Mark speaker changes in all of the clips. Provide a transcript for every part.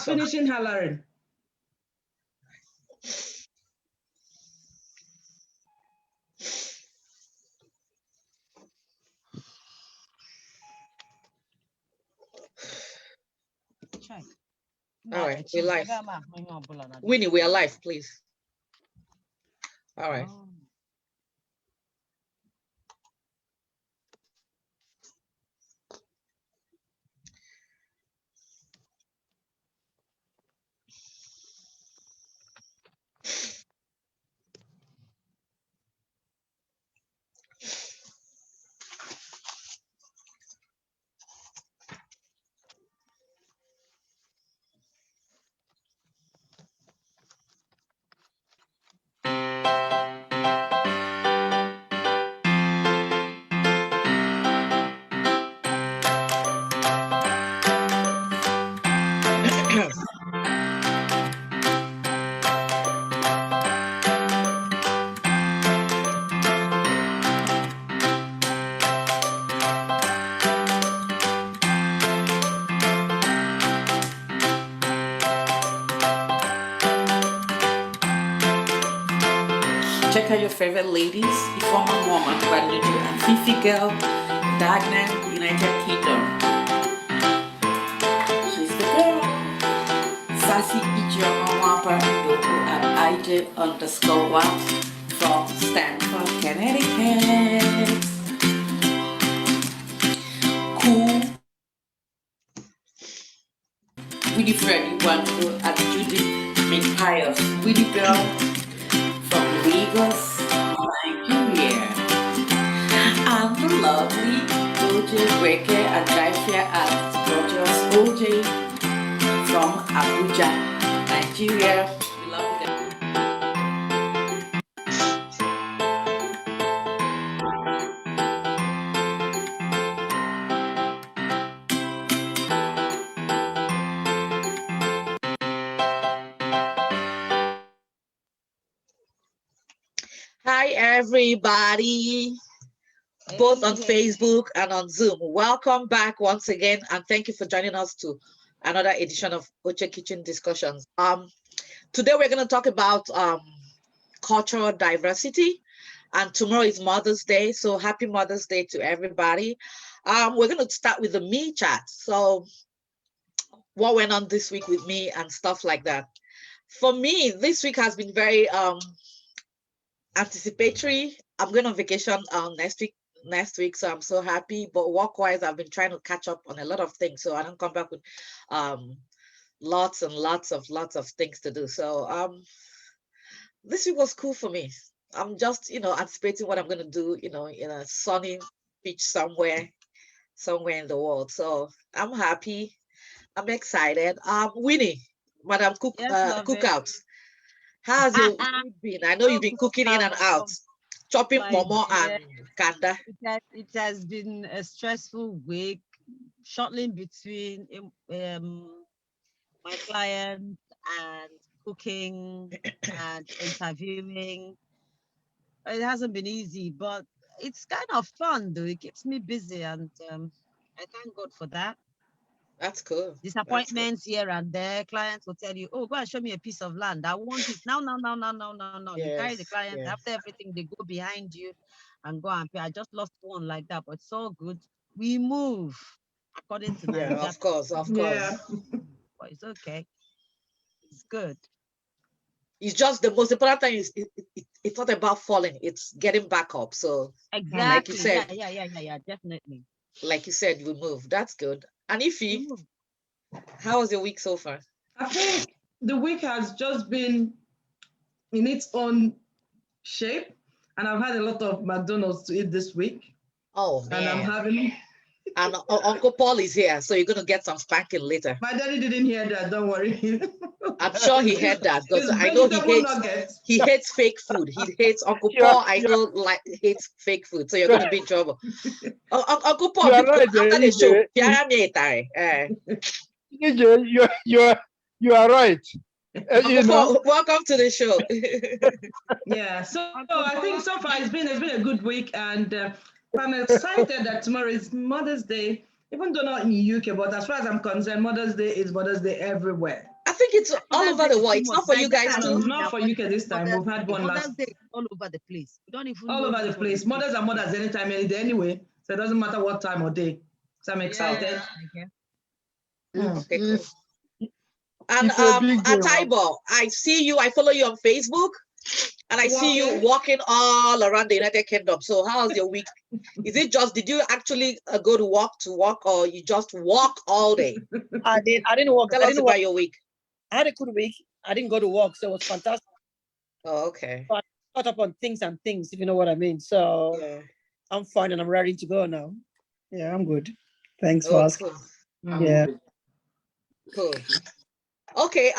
Speaker 1: finishing hollering.
Speaker 2: All right, we're live. Winnie, we are live, please. All right.
Speaker 3: Check out your favorite ladies, Ifoma Woman, Banuju, and Fifi Girl, Dagnan, United Kingdom. She's the girl. Sassy Ijoma Wampa Ndoku and IJ_WAP from Stanford, Connecticut. Cool. Willie Freddy Wanko and Judy McPius. Willie Girl from Lagos, Nigeria. And the lovely Oche Weke and Jaifia and gorgeous Oche from Abuja, Nigeria. We love them.
Speaker 2: Hi, everybody, both on Facebook and on Zoom. Welcome back once again, and thank you for joining us to another edition of Oche Kitchen Discussions. Today we're going to talk about cultural diversity, and tomorrow is Mother's Day, so happy Mother's Day to everybody. We're going to start with the me chat. So what went on this week with me and stuff like that. For me, this week has been very anticipatory. I'm going on vacation next week, so I'm so happy. But work-wise, I've been trying to catch up on a lot of things, so I don't come back with lots and lots of things to do. So this week was cool for me. I'm just anticipating what I'm going to do in a sunny beach somewhere in the world. So I'm happy. I'm excited. Winnie, Madam Cookout. How's your week been? I know you've been cooking in and out, chopping momo and kanda.
Speaker 4: It has been a stressful week, shuttling between my client and cooking and interviewing. It hasn't been easy, but it's kind of fun though. It keeps me busy, and I thank God for that.
Speaker 2: That's cool.
Speaker 4: Disappointments here and there. Clients will tell you, "Oh, go and show me a piece of land. I want it now, now, now, now, now, now, now." You carry the client after everything, they go behind you and go and pay. I just lost one like that, but it's all good. We move according to Nigeria.
Speaker 2: Yeah, of course.
Speaker 1: Yeah.
Speaker 4: But it's okay. It's good.
Speaker 2: It's just the most important thing is it's not about falling, it's getting back up. So
Speaker 4: exactly,
Speaker 2: like you said,
Speaker 4: yeah, definitely.
Speaker 2: Like you said, we move. That's good. And Ify, how was your week so far?
Speaker 1: I think the week has just been in its own shape, and I've had a lot of McDonald's to eat this week.
Speaker 2: Oh man!
Speaker 1: And I'm having.
Speaker 2: And Uncle Paul is here, so you're gonna get some spanking later.
Speaker 1: My daddy didn't hear that. Don't worry.
Speaker 2: I'm sure he heard that because I know he hates fake food. He hates Uncle Paul. I know hates fake food, so you're gonna be in trouble. Uncle Paul, after the show,
Speaker 5: you are right.
Speaker 2: Uncle Paul, welcome to the show.
Speaker 1: Yeah, so I think so far it's been a good week, and I'm excited that tomorrow is Mother's Day, Even though not in the UK, but as far as I'm concerned, Mother's Day is Mother's Day everywhere.
Speaker 2: I think it's all
Speaker 4: Mother's
Speaker 2: over
Speaker 4: Day
Speaker 2: the
Speaker 4: is
Speaker 2: world.
Speaker 4: too
Speaker 2: It's
Speaker 4: much.
Speaker 2: not for you guys
Speaker 1: No,
Speaker 4: Nigeria
Speaker 1: no,
Speaker 2: too.
Speaker 4: alone,
Speaker 1: not
Speaker 4: their
Speaker 1: for
Speaker 4: Mother's
Speaker 1: UK this time. We've had one
Speaker 4: Mother's
Speaker 1: last.
Speaker 4: Day is all over the place. We don't even
Speaker 1: All
Speaker 4: know
Speaker 1: over the
Speaker 4: nobody.
Speaker 1: place. Mothers are mothers anytime, any day anyway. So it doesn't matter what time or day. So I'm excited.
Speaker 4: Okay.
Speaker 2: Okay, cool.
Speaker 5: It's
Speaker 2: And
Speaker 5: it's a big day.
Speaker 2: Ataibo, I see you. I follow you on Facebook, and I see you
Speaker 1: Walking.
Speaker 2: walking all around the United Kingdom. So how's your week? Is it just, did you actually go to work, or you just walk all day?
Speaker 6: I didn't work.
Speaker 2: Tell
Speaker 6: I
Speaker 2: us
Speaker 6: didn't
Speaker 2: about
Speaker 6: work.
Speaker 2: your week.
Speaker 6: I had a good week. I didn't go to work, so it was fantastic.
Speaker 2: Oh, okay.
Speaker 6: So I caught up on things, if you know what I mean. So
Speaker 2: Yeah.
Speaker 6: I'm fine and I'm ready to go now. Yeah, I'm good. Thanks for
Speaker 2: Oh,
Speaker 6: asking.
Speaker 2: cool.
Speaker 6: Yeah.
Speaker 2: Cool. Okay.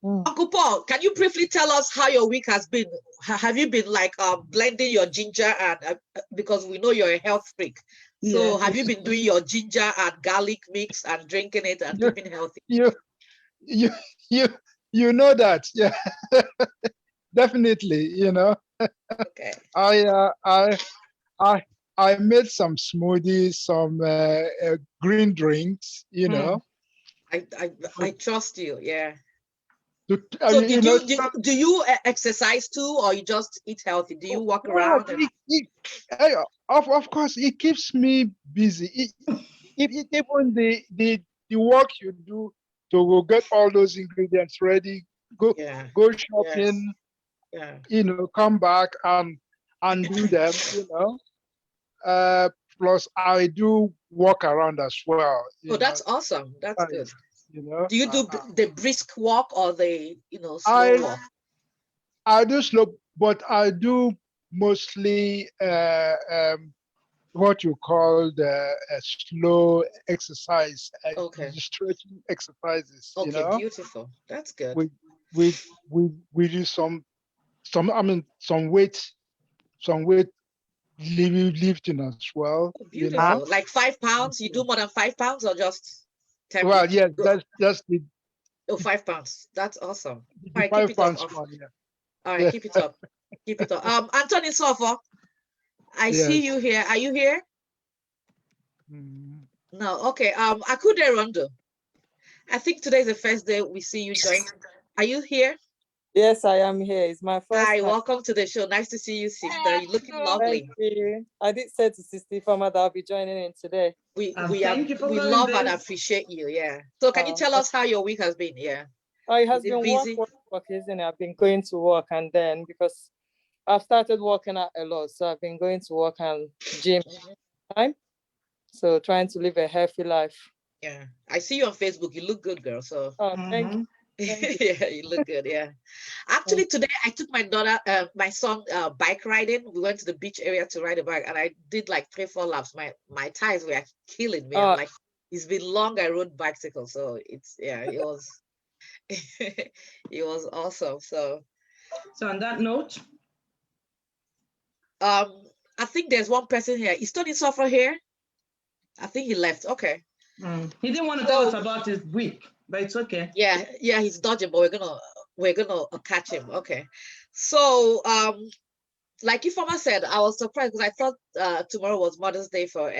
Speaker 6: Mm.
Speaker 2: Uncle Paul, can you briefly tell us how your week has been? Have you been like blending your ginger and because we know you're a health freak. So
Speaker 1: Yeah.
Speaker 2: have you been doing your ginger and garlic mix and drinking it and
Speaker 5: You,
Speaker 2: keeping healthy?
Speaker 5: you, you, you know that, yeah, definitely.
Speaker 2: Okay.
Speaker 5: I made some smoothies, some green drinks.
Speaker 2: I trust you. Yeah.
Speaker 5: To,
Speaker 2: So
Speaker 5: you know,
Speaker 2: do you exercise too, or you just eat healthy? Do you walk
Speaker 5: well,
Speaker 2: around?
Speaker 5: of course, it keeps me busy. Even the work you do to go get all those ingredients ready, go
Speaker 2: Yeah.
Speaker 5: go
Speaker 2: Yes.
Speaker 5: shopping,
Speaker 2: Yeah.
Speaker 5: come back and do them. Plus I do walk around as well.
Speaker 2: Oh, that's awesome. That's good. Do you do the brisk walk or the slow walk?
Speaker 5: I do slow, but I do mostly what you call the slow exercise,
Speaker 2: Okay.
Speaker 5: stretching exercises.
Speaker 2: Okay, beautiful. That's good.
Speaker 5: We do some some weight lifting as well.
Speaker 2: Oh, beautiful. Like 5 pounds? You do more than 5 pounds or just 10?
Speaker 5: Well, yeah, that's the
Speaker 2: Oh, 5 pounds. That's awesome. All right, keep
Speaker 5: 5
Speaker 2: it up.
Speaker 5: pounds one. Yeah.
Speaker 2: All right, keep it up. Keep it up. Anthony Sofo, I see you here. Are you here? No. Okay. Akude Rondo. I think today is the first day we see you join. Are you here?
Speaker 7: Yes, I am here. It's my first
Speaker 2: Hi,
Speaker 7: time.
Speaker 2: welcome to the show. Nice to see you, sister. You're looking lovely.
Speaker 7: Thank you. I did say to Sister Ifeoma that I'll be joining in today.
Speaker 2: We
Speaker 1: we
Speaker 2: love and appreciate you. Yeah. So can you tell us how your week has been? Yeah.
Speaker 7: Oh, it has been
Speaker 2: busy?
Speaker 7: work, isn't it? I've been going to work, and then because I've started working out a lot, so I've been going to work and gym time. So trying to live a healthy life.
Speaker 2: Yeah. I see you on Facebook. You look good, girl. So
Speaker 7: thank you.
Speaker 2: Yeah, you look good. Yeah. Actually, today I took my daughter, my son, bike riding. We went to the beach area to ride a bike, and I did like 3-4 laps. My thighs were killing me. I'm like, it's been long. I rode bicycle, so it was it was awesome. So
Speaker 1: on that note,
Speaker 2: I think there's one person here. Is Tony Suffer here? I think he left. Okay.
Speaker 1: He didn't want to tell us about his week, but it's okay.
Speaker 2: Yeah, he's dodging, but we're gonna catch him. Okay. So like Ifeoma said, I was surprised because I thought tomorrow was Mother's Day for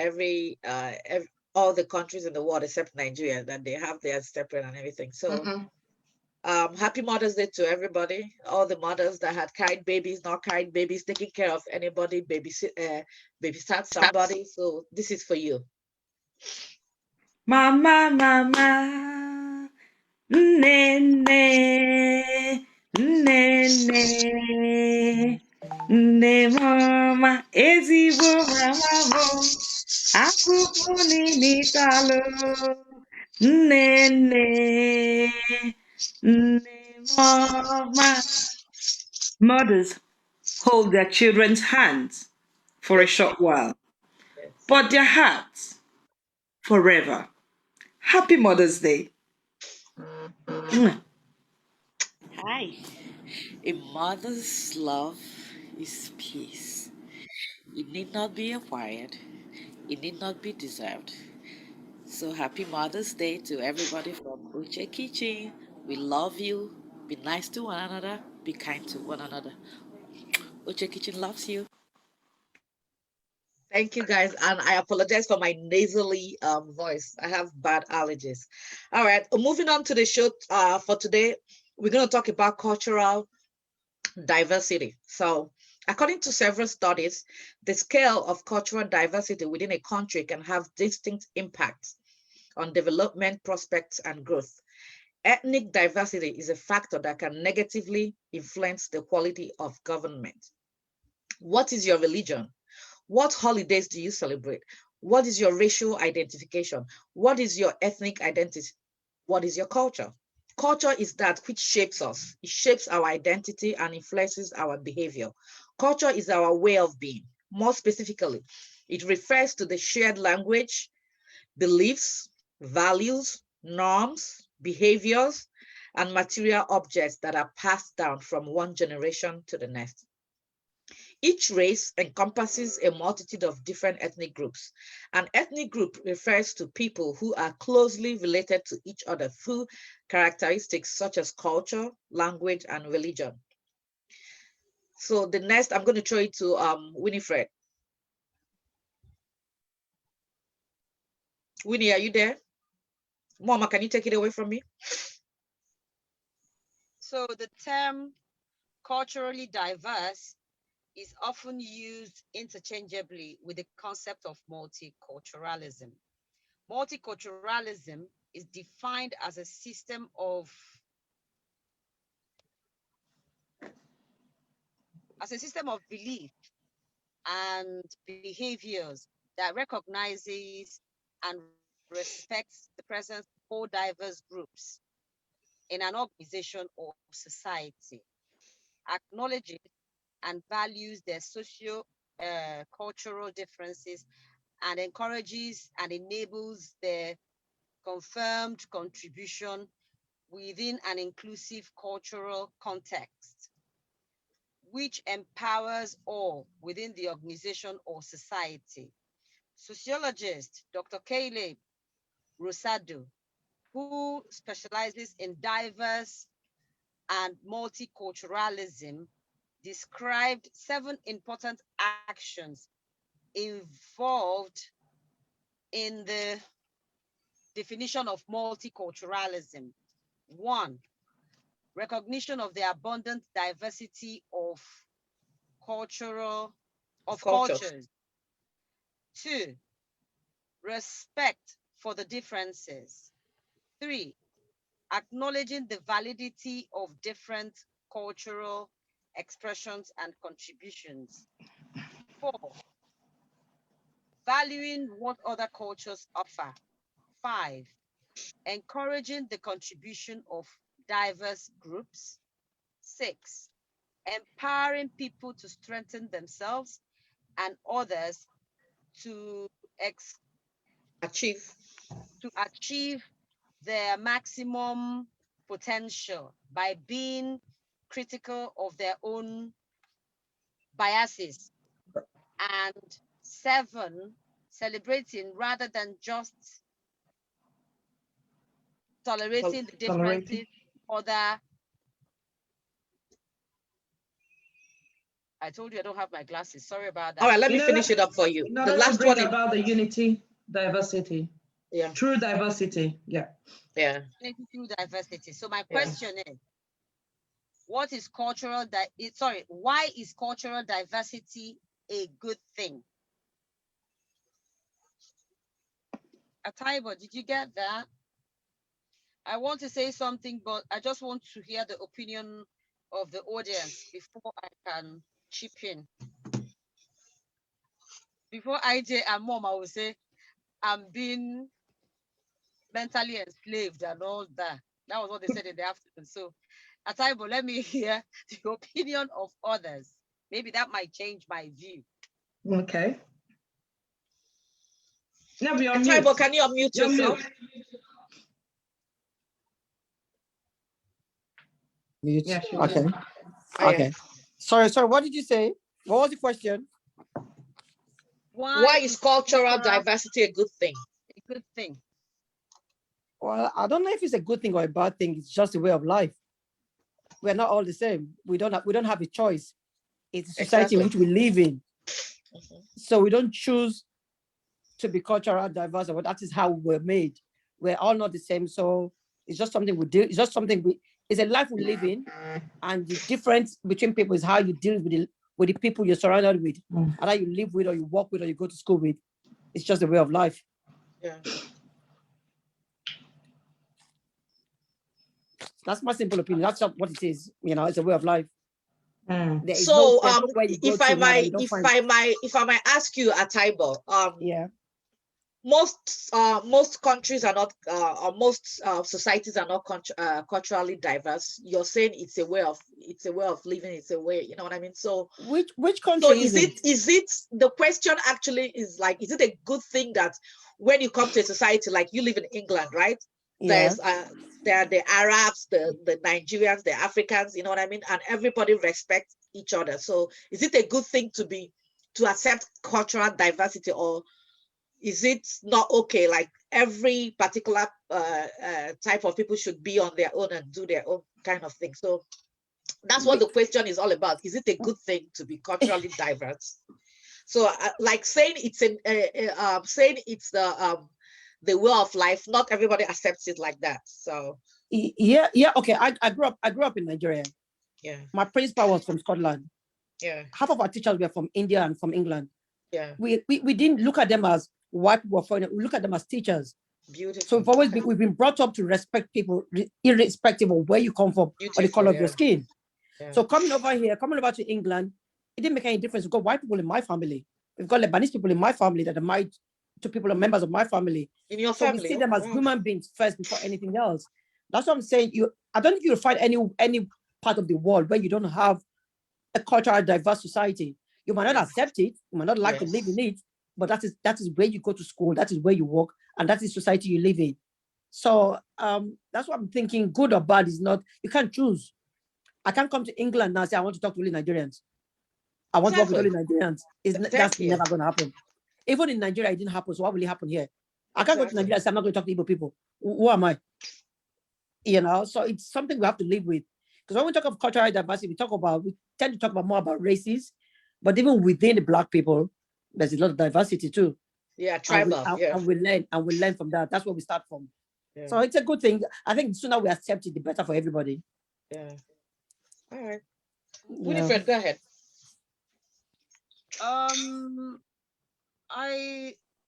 Speaker 2: all the countries in the world except Nigeria, that they have theirs separate and everything. So happy Mother's Day to everybody, all the mothers that had carried babies, not carried babies, taking care of anybody, babysat somebody. So this is for you.
Speaker 3: Mama, mama, nene, nene, nne mama, ezigbo mama bo, akụkụ nini talo, nene, nne mama. Mothers hold their children's hands for a short while, but their hearts forever. Happy Mother's Day.
Speaker 2: Hi. A mother's love is peace. It need not be acquired. It need not be deserved. So happy Mother's Day to everybody from Oche Kitchen. We love you. Be nice to one another. Be kind to one another. Oche Kitchen loves you. Thank Thank you guys, and I apologize for my nasally voice. I have bad allergies. All right, moving on to the show for today, we're going to talk about cultural diversity. So, according to several studies, the scale of cultural diversity within a country can have distinct impacts on development prospects and growth. Ethnic diversity is a factor that can negatively influence the quality of government. What is your religion? What holidays do you celebrate? What is your racial identification? What is your ethnic identity? What is your culture? Culture is that which shapes us. It shapes our identity and influences our behavior. Culture is our way of being. More specifically, it refers to the shared language, beliefs, values, norms, behaviors, and material objects that are passed down from one generation to the next. Each race encompasses a multitude of different ethnic groups. An ethnic group refers to people who are closely related to each other through characteristics such as culture, language, and religion. So the next, I'm going to throw it to Winifred. Winnie, are you there? Mama, can you take it away from me?
Speaker 4: So the term culturally diverse is often used interchangeably with the concept of multiculturalism. Multiculturalism is defined as a system of belief and behaviors that recognizes and respects the presence of all diverse groups in an organization or society, acknowledges and values their socio cultural differences, and encourages and enables their confirmed contribution within an inclusive cultural context, which empowers all within the organization or society. Sociologist Dr. Caleb Rosado, who specializes in diverse and multiculturalism, described 7 important actions involved in the definition of multiculturalism. 1, recognition of the abundant diversity of cultures. 2, respect for the differences. 3, acknowledging the validity of different cultural expressions and contributions. 4, valuing what other cultures offer. 5, encouraging the contribution of diverse groups. 6, empowering people to strengthen themselves and others to achieve their maximum potential by being critical of their own biases. And 7, celebrating rather than just tolerating the differences other. I told you I don't have my glasses. Sorry about that.
Speaker 2: All right, let me finish it up for you.
Speaker 1: The last one about the unity, diversity.
Speaker 2: Yeah.
Speaker 1: True diversity. Yeah.
Speaker 2: Yeah.
Speaker 4: True diversity. So my question is, why is cultural diversity a good thing? Ataibo, did you get that? I want to say something, but I just want to hear the opinion of the audience before I can chip in. Before IJ and Mom, I will say I'm being mentally enslaved and all that. That was what they said in the afternoon. So, Ataibo, let me hear the opinion of others. Maybe that might change my view.
Speaker 1: Okay. Yeah, be on
Speaker 2: Ataibo, can you unmute yourself?
Speaker 6: Mute.
Speaker 1: Yeah,
Speaker 6: okay.
Speaker 2: Oh,
Speaker 6: okay.
Speaker 2: Yeah.
Speaker 6: Sorry. What did you say? What was the question?
Speaker 2: Why is cultural diversity a good thing?
Speaker 4: A good thing.
Speaker 6: Well, I don't know if it's a good thing or a bad thing. It's just a way of life. We're not all the same. We don't have a choice. It's a society in which we live in. So we don't choose to be cultural diverse, but that is how we're made. We're all not the same. So it's just something we do. It's just something it's a life we live in. And the difference between people is how you deal with the people you're surrounded with, and how you live with, or you work with, or you go to school with. It's just a way of life.
Speaker 2: Yeah.
Speaker 6: That's my simple opinion. That's just what it is. It's a way of life.
Speaker 2: So
Speaker 6: if I
Speaker 2: might ask you, Ataibo,
Speaker 6: yeah,
Speaker 2: most countries are not, or most societies are not culturally diverse. You're saying it's a way of living. It's a way, you know what I mean? So
Speaker 6: which country
Speaker 2: is it the question actually is like, is it a good thing that when you come to a society, like you live in England, right?
Speaker 6: Yeah.
Speaker 2: There are the Arabs, the Nigerians, the Africans, you know what I mean? And everybody respects each other. So is it a good thing to accept cultural diversity, or is it not okay? Like every particular type of people should be on their own and do their own kind of thing. So that's what the question is all about. Is it a good thing to be culturally diverse? So like saying it's the way of life, not everybody accepts it like that. So
Speaker 6: yeah, okay. I grew up in Nigeria.
Speaker 2: Yeah.
Speaker 6: My principal was from Scotland.
Speaker 2: Yeah.
Speaker 6: Half of our teachers were from India and from England.
Speaker 2: Yeah.
Speaker 6: We didn't look at them as white people or foreign. We look at them as teachers.
Speaker 2: Beautiful.
Speaker 6: So we've been brought up to respect people irrespective of where you come from. Beautiful, or the color of your skin. Yeah. So coming over to England, it didn't make any difference. We've got white people in my family. We've got Lebanese people in my family that are married to people, members of my family.
Speaker 2: In your family.
Speaker 6: So we see them as human beings first before anything else. That's what I'm saying. I don't think you'll find any part of the world where you don't have a culturally diverse society. You might not accept it, you might not like to live in it, but that is where you go to school, that is where you work, and that is society you live in. So that's what I'm thinking. Good or bad is not, you can't choose. I can't come to England now and say I want to talk to only Nigerians. I want to work with only Nigerians. That's never going to happen. Even in Nigeria, it didn't happen. So what will it happen here? I can't go to Nigeria and say I'm not going to talk to Igbo people. Who am I? So it's something we have to live with. Because when we talk of cultural diversity, we tend to talk about more about races, but even within the Black people, there's a lot of diversity too.
Speaker 2: Yeah, tribal.
Speaker 6: And we learn from that. That's where we start from. Yeah. So it's a good thing. I think the sooner we accept it, the better for everybody.
Speaker 2: Yeah. All right. Winifred, go ahead.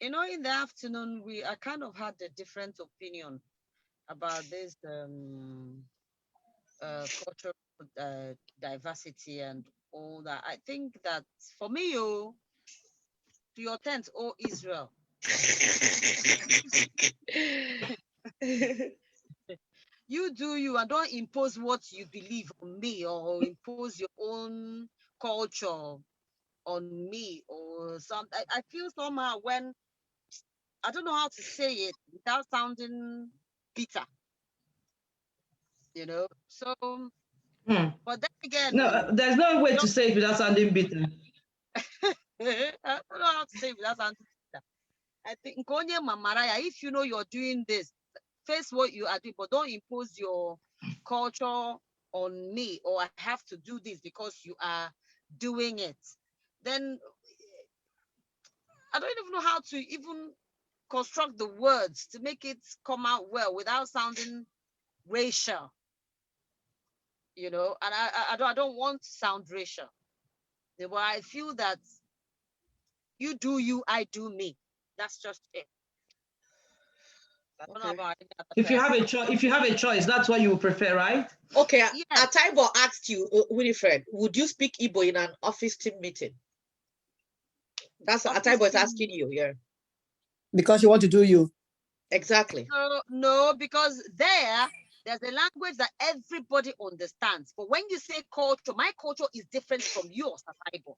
Speaker 4: In the afternoon, I kind of had a different opinion about this cultural diversity and all that. I think that for me, to your tent, oh Israel. You do you, and don't impose what you believe on me, or impose your own culture on me, or something. I feel somehow when, I don't know how to say it without sounding bitter, so but then again,
Speaker 1: no, there's no way to say it without sounding bitter.
Speaker 4: I don't know how to say it without sounding bitter. I think Mamaraya, if you know you're doing this, face what you are doing, but don't impose your culture on me, or I have to do this because you are doing it. Then I don't even know how to even construct the words to make it come out well without sounding racial. And I don't want to sound racial. But I feel that you do you, I do me. That's just it. I don't know about
Speaker 1: if you have a choice, that's what you would prefer, right?
Speaker 2: Okay. Yes. Ataibo asked you, Winifred, would you speak Igbo in an office team meeting? That's what Ataibo is asking you, yeah.
Speaker 6: Because you want to do you.
Speaker 2: Exactly.
Speaker 4: No, because there's a language that everybody understands. But when you say culture, my culture is different from yours, Ataibo.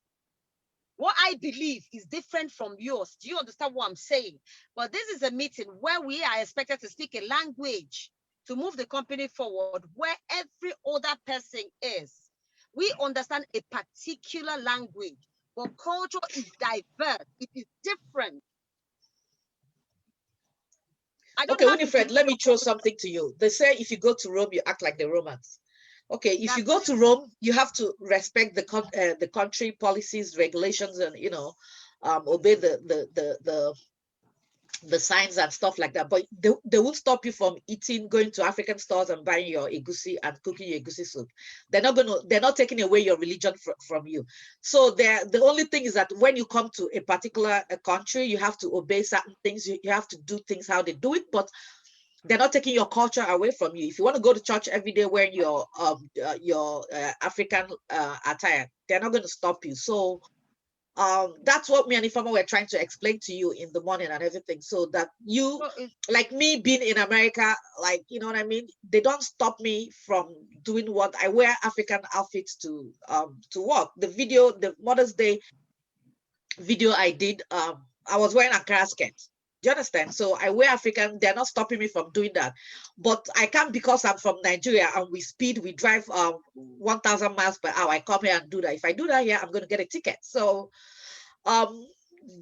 Speaker 4: What I believe is different from yours. Do you understand what I'm saying? But this is a meeting where we are expected to speak a language to move the company forward, where every other person is. We understand a particular language, but culture is diverse. It is different.
Speaker 2: Okay, Winifred, let me throw something to you. They say if you go to Rome, you act like the Romans. Okay, if you go to Rome, you have to respect the country policies, regulations, and obey the signs and stuff like that. But they won't stop you from going to African stores and buying your egusi and cooking your egusi soup. They're not taking away your religion from you. So the only thing is that when you come to a particular country, you have to obey certain things. You have to do things how they do it, but they're not taking your culture away from you. If you want to go to church every day wearing your African attire, they're not going to stop you. So that's what me and Ifama were trying to explain to you in the morning and everything. So that you, like me being in America, like, you know what I mean? They don't stop me from doing what I wear African outfits to work. The Mother's Day video I did, I was wearing a Ankara skirt. Do you understand? So I wear African, they're not stopping me from doing that. But I can't, because I'm from Nigeria and we drive 1,000 miles per hour. I come here and do that. If I do that here, I'm going to get a ticket. So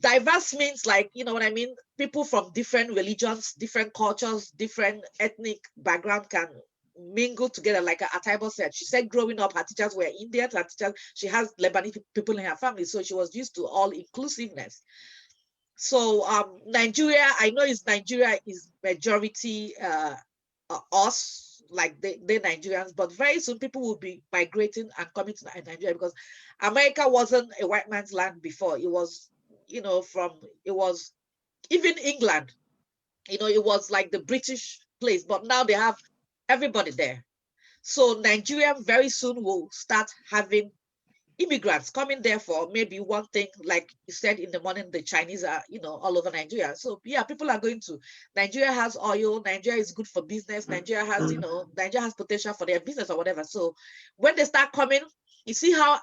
Speaker 2: diverse means, like, you know what I mean? People from different religions, different cultures, different ethnic background can mingle together. Like Ataibo said, she said growing up, her teachers were Indian, she has Lebanese people in her family. So she was used to all inclusiveness. So Nigeria, I know Nigeria is majority us, like they Nigerians, but very soon people will be migrating and coming to Nigeria, because America wasn't a white man's land before. It was, it was even England, it was like the British place, but now they have everybody there. So Nigeria very soon will start having immigrants coming there for maybe one thing, like you said in the morning, the Chinese are, all over Nigeria. So yeah, people are going to, Nigeria has oil, Nigeria is good for business, Nigeria has, Nigeria has potential for their business or whatever. So when they start coming, you see how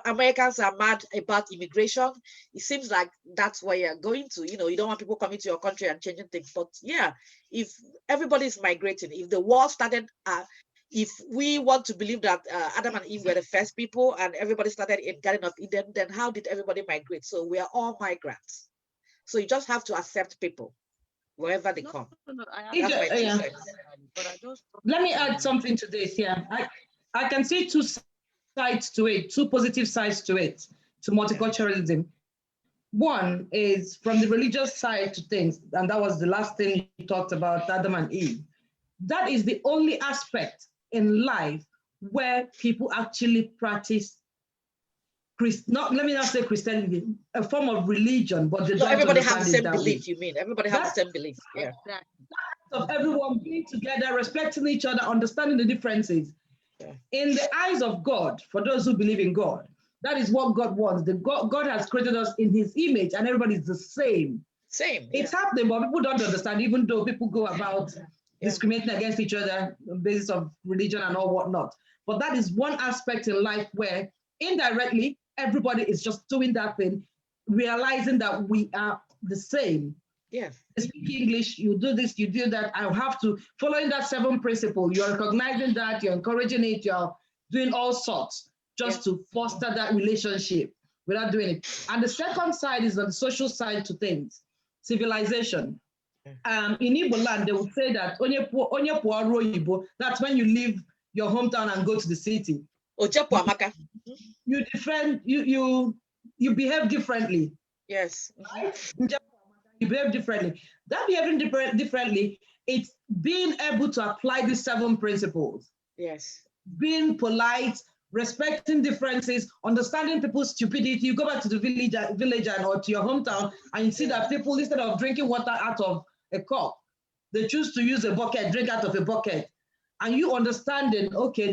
Speaker 2: Americans are mad about immigration. It seems like that's where you're going to, you don't want people coming to your country and changing things. But yeah, if everybody is migrating, if the war started, if we want to believe that Adam and Eve were the first people and everybody started in Garden of Eden, then how did everybody migrate? So we are all migrants. So you just have to accept people wherever they come.
Speaker 4: No,
Speaker 1: Let me add something to this. Yeah, I can see two sides to it, two positive sides to it, to multiculturalism. One is from the religious side to things, and that was the last thing you talked about, Adam and Eve. That is the only aspect in life where people actually practice let me not say Christianity, a form of religion, but
Speaker 2: everybody has the same belief. You mean everybody has the same belief? Yeah.
Speaker 1: Of everyone being together, respecting each other, understanding the differences. Yeah. In the eyes of God, for those who believe in God, that is what God wants. God has created us in His image, and everybody is the same. It's happening, but people don't understand. Even though people go about discriminating against each other on the basis of religion and all whatnot. But that is one aspect in life where indirectly everybody is just doing that thing, realizing that we are the same.
Speaker 2: Yes.
Speaker 1: You speak English, you do this, you do that. I have to, following that 7 principle, you're recognizing that, you're encouraging it, you're doing all sorts just to foster that relationship without doing it. And the second side is on the social side to things, civilization. In Igbo land, they would say that that's when you leave your hometown and go to the city. You behave differently.
Speaker 2: Yes.
Speaker 1: Right? You behave differently. That behaving differently, it's being able to apply these 7 principles.
Speaker 2: Yes.
Speaker 1: Being polite, respecting differences, understanding people's stupidity. You go back to the village or to your hometown and you see that people, instead of drinking water out of a cup, they choose to use a bucket, drink out of a bucket. And you understanding, okay,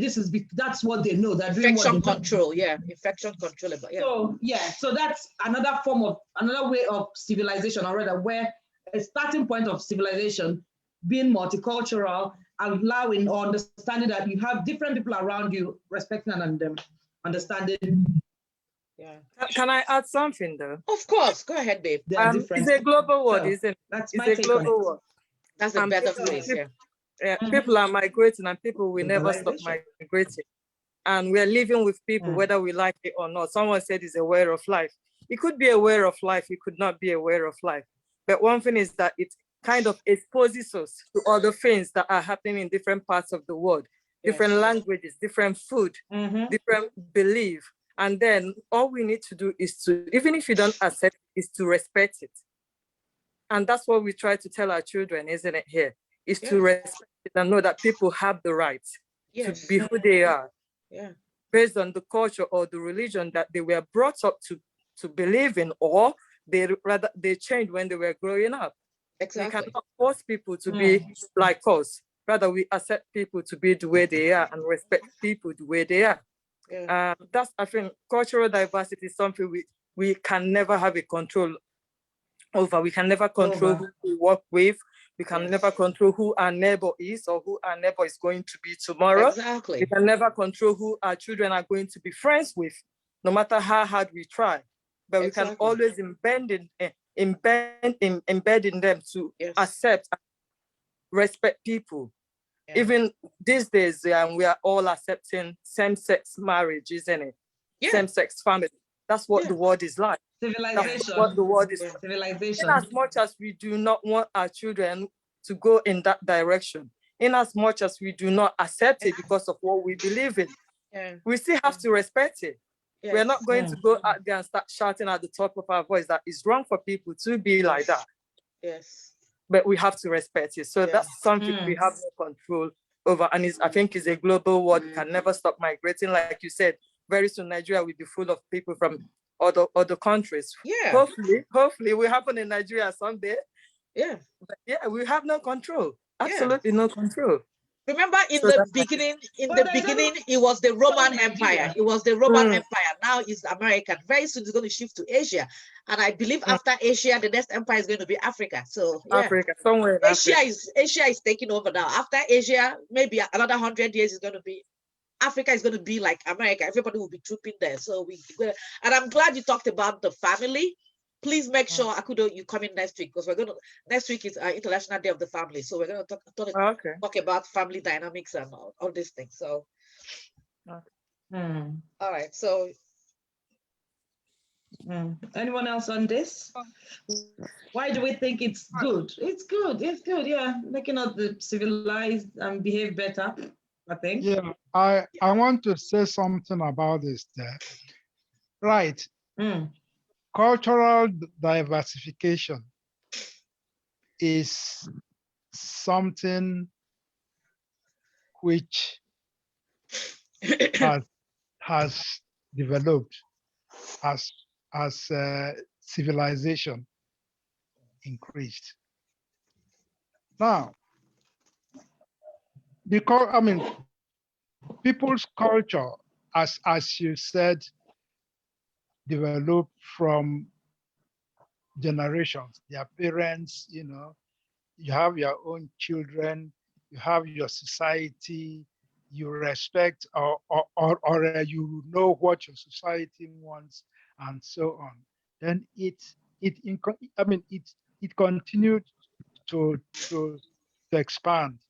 Speaker 1: that's what they know. They're doing
Speaker 2: infection control, infection control. Yeah.
Speaker 1: So that's another way of civilization, or rather, where a starting point of civilization being multicultural, allowing or understanding that you have different people around you, respecting and understanding.
Speaker 7: Yeah. Can I add something though?
Speaker 2: Of course, go ahead, babe.
Speaker 7: It's a global world, isn't it?
Speaker 1: That's
Speaker 7: a global world.
Speaker 2: That's a better phrase,
Speaker 7: yeah. People are migrating and people will never stop migrating. And we're living with people, whether we like it or not. Someone said it's a way of life. It could be a way of life, it could not be a way of life. But one thing is that it kind of exposes us to other things that are happening in different parts of the world. different languages, different food, different belief. And then all we need to do is to, even if you don't accept, is to respect it. And that's what we try to tell our children, isn't it, here? Is to respect it and know that people have the right to be who they are, based on the culture or the religion that they were brought up to believe in, or they changed when they were growing up. Exactly. We cannot force people to be like us. Rather, we accept people to be the way they are and respect people the way they are. That's, I think, cultural diversity is something we can never have a control over. We can never control who we work with. We can never control who our neighbor is or who our neighbor is going to be tomorrow. Exactly. We can never control who our children are going to be friends with, no matter how hard we try. But we can always embed in them to accept and respect people. Even these days, we are all accepting same-sex marriage, isn't it? Same-sex family. That's what the world is like.
Speaker 1: Civilization.
Speaker 7: That's what the world is.
Speaker 1: Civilization.
Speaker 7: In as much as we do not want our children to go in that direction, in as much as we do not accept it because of what we believe in, we still have to respect it. We're not going to go out there and start shouting at the top of our voice that it's wrong for people to be like that. But we have to respect it. So that's something we have no control over. And I think it's a global world. We can never stop migrating. Like you said, very soon Nigeria will be full of people from other countries. Hopefully it will happen in Nigeria someday. But we have no control. Absolutely no control.
Speaker 2: Remember in the beginning, it was the Roman Empire. It was the Roman Empire. Now it's American. Very soon it's going to shift to Asia. And I believe after Asia, the next empire is going to be Africa. So
Speaker 7: Africa, somewhere in
Speaker 2: Asia is taking over now. After Asia, maybe another 100 years is going to be Africa is going to be like America. Everybody will be trooping there. So and I'm glad you talked about the family. Please make sure, Akudo, you come in next week, because next week is International Day of the Family. So we're going to talk about family dynamics and all these things. So, all right. So,
Speaker 1: anyone else on this? Why do we think it's good? It's good. It's good. Yeah, making us civilized and behave better, I think.
Speaker 5: Yeah, I want to say something about this there. Right. Cultural diversification is something which has developed as civilization increased. Now, because people's culture, as you said, developed from generations. Their parents, you have your own children, you have your society, you respect or you know what your society wants, and so on. Then it continued to expand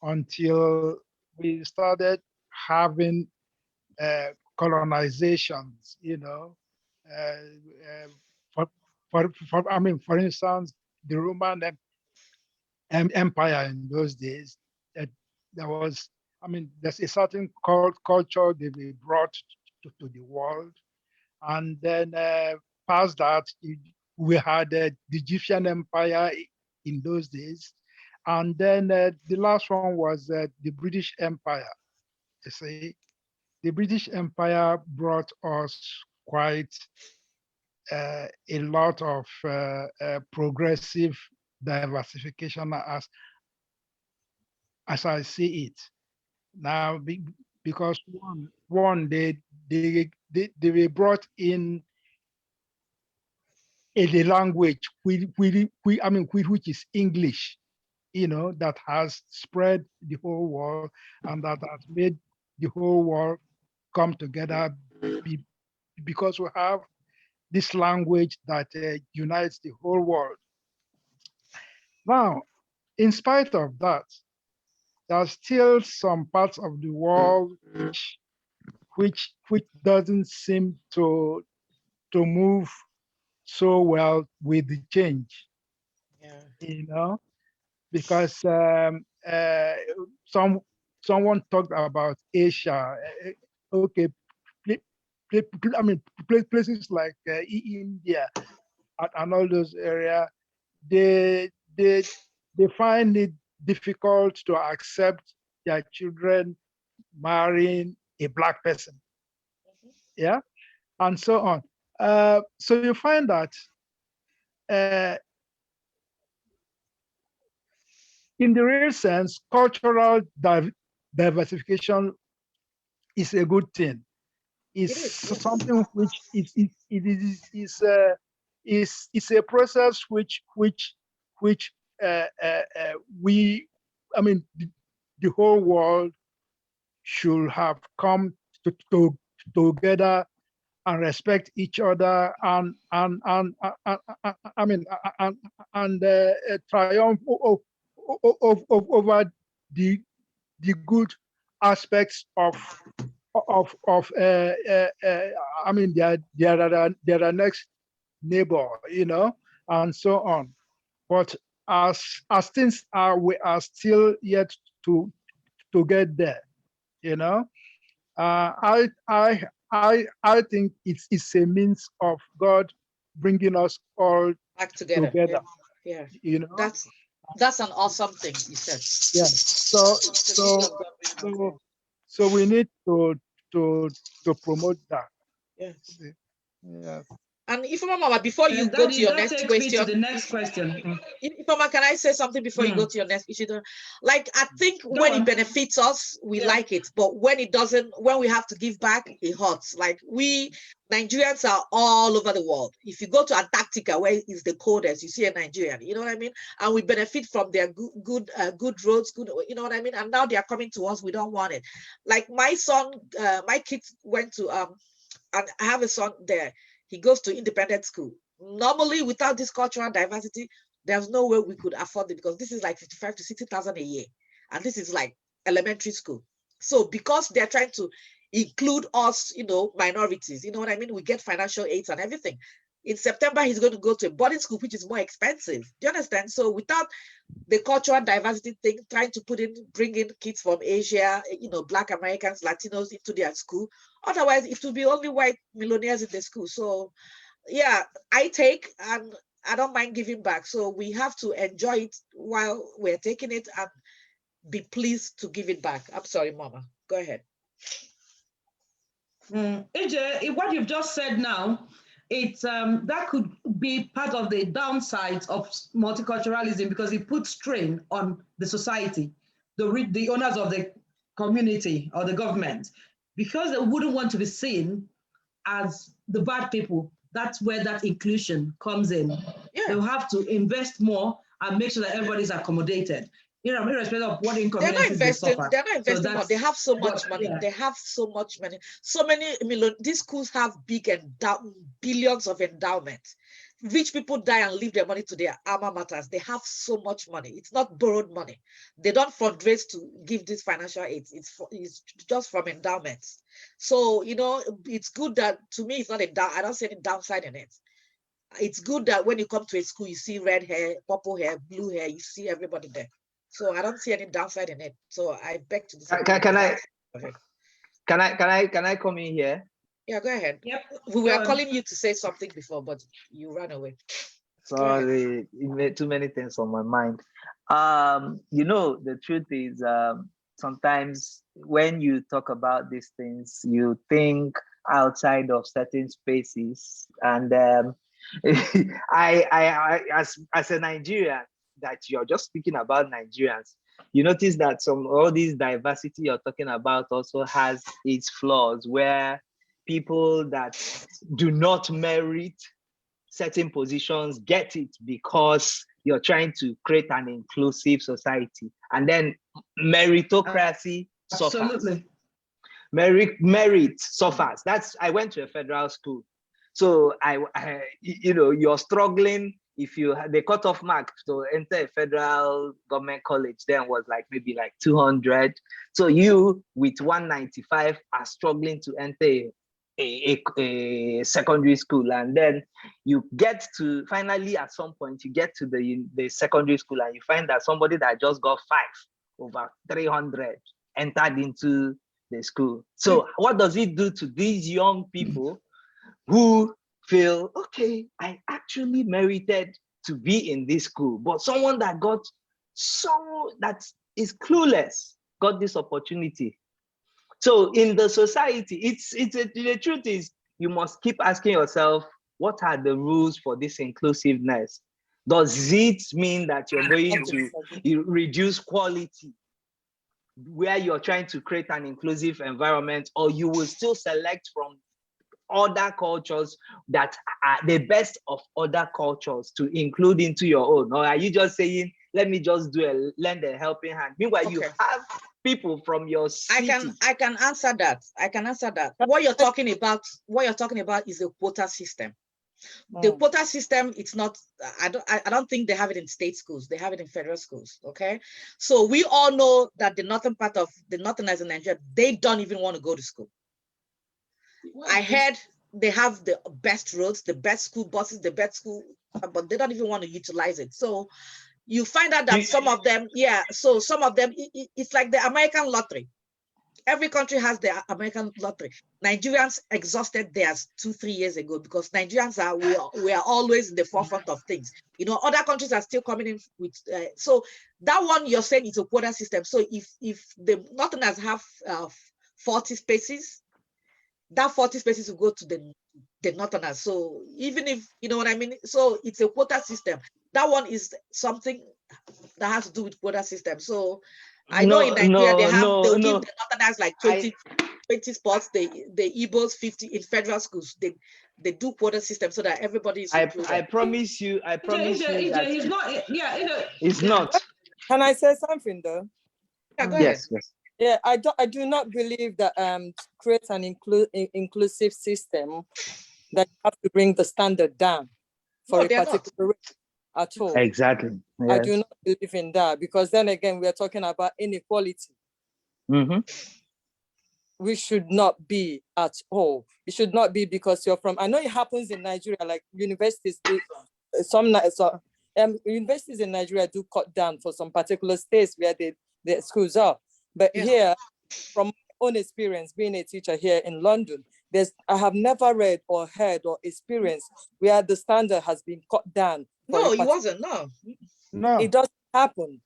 Speaker 5: until we started having colonizations, for instance, the Roman Empire in those days, there's a certain culture they brought to the world. And then past that, we had the Egyptian Empire in those days. And then the last one was the British Empire. You see, the British Empire brought us quite a lot of progressive diversification as I see it now, because one they were brought in a language which is English, that has spread the whole world and that has made the whole world come together because we have this language that unites the whole world. Now, in spite of that, there are still some parts of the world which doesn't seem to move so well with the change. Because some someone talked about Asia. Okay, I mean, places like India and all those areas, they find it difficult to accept their children marrying a Black person. Yeah, and so on. So you find that in the real sense, cultural diversification is a good thing. It's something which is a process which we, I mean, the whole world should have come together and respect each other and I mean and triumph over the good aspects of I mean their next neighbor, you know, and so on. But as things are, we are still yet to get there, you know. I think it's a means of God bringing us all
Speaker 2: back together.
Speaker 5: together.
Speaker 2: Yeah.
Speaker 5: You know,
Speaker 2: that's an awesome thing you said.
Speaker 5: Yeah. So we need to promote that.
Speaker 2: Yes.
Speaker 5: Yeah.
Speaker 2: And Ifeoma, before you go to your next question,
Speaker 1: the next question.
Speaker 2: Ifeoma, can I say something before you go to your next issue? Like, I think when it benefits us, we like it, but when it doesn't, when we have to give back, it hurts. Like, we Nigerians are all over the world. If you go to Antarctica, where is the coldest, you see a Nigerian, you know what I mean? And we benefit from their good roads, good, you know what I mean? And now they are coming to us, we don't want it. Like my son, my kids went to, and I have a son there. He goes to independent school. Normally, without this cultural diversity, there's no way we could afford it because this is like 55 to 60,000 a year. And this is like elementary school. So because they're trying to include us, you know, minorities, you know what I mean? We get financial aids and everything. In September, he's going to go to a boarding school, which is more expensive. Do you understand? So without the cultural diversity thing, trying to bring in kids from Asia, you know, Black Americans, Latinos into their school. Otherwise, it would be only white millionaires in the school. So yeah, I take and I don't mind giving back. So we have to enjoy it while we're taking it and be pleased to give it back. I'm sorry, Mama. Go ahead.
Speaker 1: AJ, what you've just said now, it's that could be part of the downsides of multiculturalism because it puts strain on the society, the owners of the community or the government, because they wouldn't want to be seen as the bad people. That's where that inclusion comes in. Yeah. They'll have to invest more and make sure that everybody's accommodated. You know, irrespective of what inconveniences they suffer.
Speaker 2: They're not investing more. They have so much money. Yeah. They have so much money. So many million. These schools have billions of endowments. Rich people die and leave their money to their alma maters. They have so much money. It's not borrowed money. They don't fundraise to give these financial aids. It's just from endowments. So, you know, it's good that, to me, it's not I don't see any downside in it. It's good that when you come to a school, you see red hair, purple hair, blue hair, you see everybody there. So I don't see any downside in it. So I beg to disagree.
Speaker 8: Can I come in here?
Speaker 2: Yeah, go ahead. Yep. We were calling you to say something before, but you ran away.
Speaker 8: Sorry, too many things on my mind. You know, the truth is, sometimes when you talk about these things, you think outside of certain spaces, and I as a Nigerian, that you're just speaking about Nigerians, you notice that all this diversity you're talking about also has its flaws, where people that do not merit certain positions get it because you're trying to create an inclusive society, and then meritocracy suffers. Merit suffers. I went to a federal school, so I you know, you're struggling. If the cutoff mark to enter a federal government college then was like maybe like 200. So you with 195 are struggling to enter a secondary school, and then you get to finally at some point you get to the secondary school and you find that somebody that just got 5 over 300 entered into the school. So what does it do to these young people who feel, okay, I actually merited to be in this school, but someone that that is clueless got this opportunity. So in the society, the truth is, you must keep asking yourself, what are the rules for this inclusiveness? Does it mean that you're going to reduce quality where you're trying to create an inclusive environment, or you will still select from other cultures that are the best of other cultures to include into your own? Or are you just saying, let me just lend a helping hand? Meanwhile, you have people from your city.
Speaker 2: I can answer that. I can answer that. What you're talking about is a quota system. The quota system, it's not, I don't think they have it in state schools. They have it in federal schools. Okay. So we all know that the northern part of the northerners in Nigeria, they don't even want to go to school. I heard they have the best roads, the best school buses, the best school, but they don't even want to utilize it. So you find out that some of them, so some of them, it's like the American lottery. Every country has the American lottery. Nigerians exhausted theirs 2-3 years ago because Nigerians we are always in the forefront of things. You know, other countries are still coming in with, so that one you're saying is a quota system. So if the Northerners have 40 spaces, that 40 spaces will go to the Northerners. So even if, you know what I mean? So it's a quota system. That one is something that has to do with quota system. So I know in Nigeria they'll give the Northerners like 20 spots, the Igbos 50 in federal schools. They do quota system so that everybody is included.
Speaker 8: I promise you that
Speaker 1: he's not,
Speaker 8: it's not.
Speaker 7: Can I say something though?
Speaker 2: Yeah, go ahead.
Speaker 8: Yes.
Speaker 7: Yeah, I do not believe that to create an inclusive system that you have to bring the standard down for a particular race at all.
Speaker 8: Exactly. Yes.
Speaker 7: I do not believe in that, because then again we are talking about inequality. We should not be at all. It should not be because you're from. I know it happens in Nigeria, like universities do. Universities in Nigeria do cut down for some particular states where the schools are. But here, from my own experience being a teacher here in London, I have never read or heard or experienced where the standard has been cut down.
Speaker 2: No, it wasn't. No,
Speaker 7: it doesn't happen.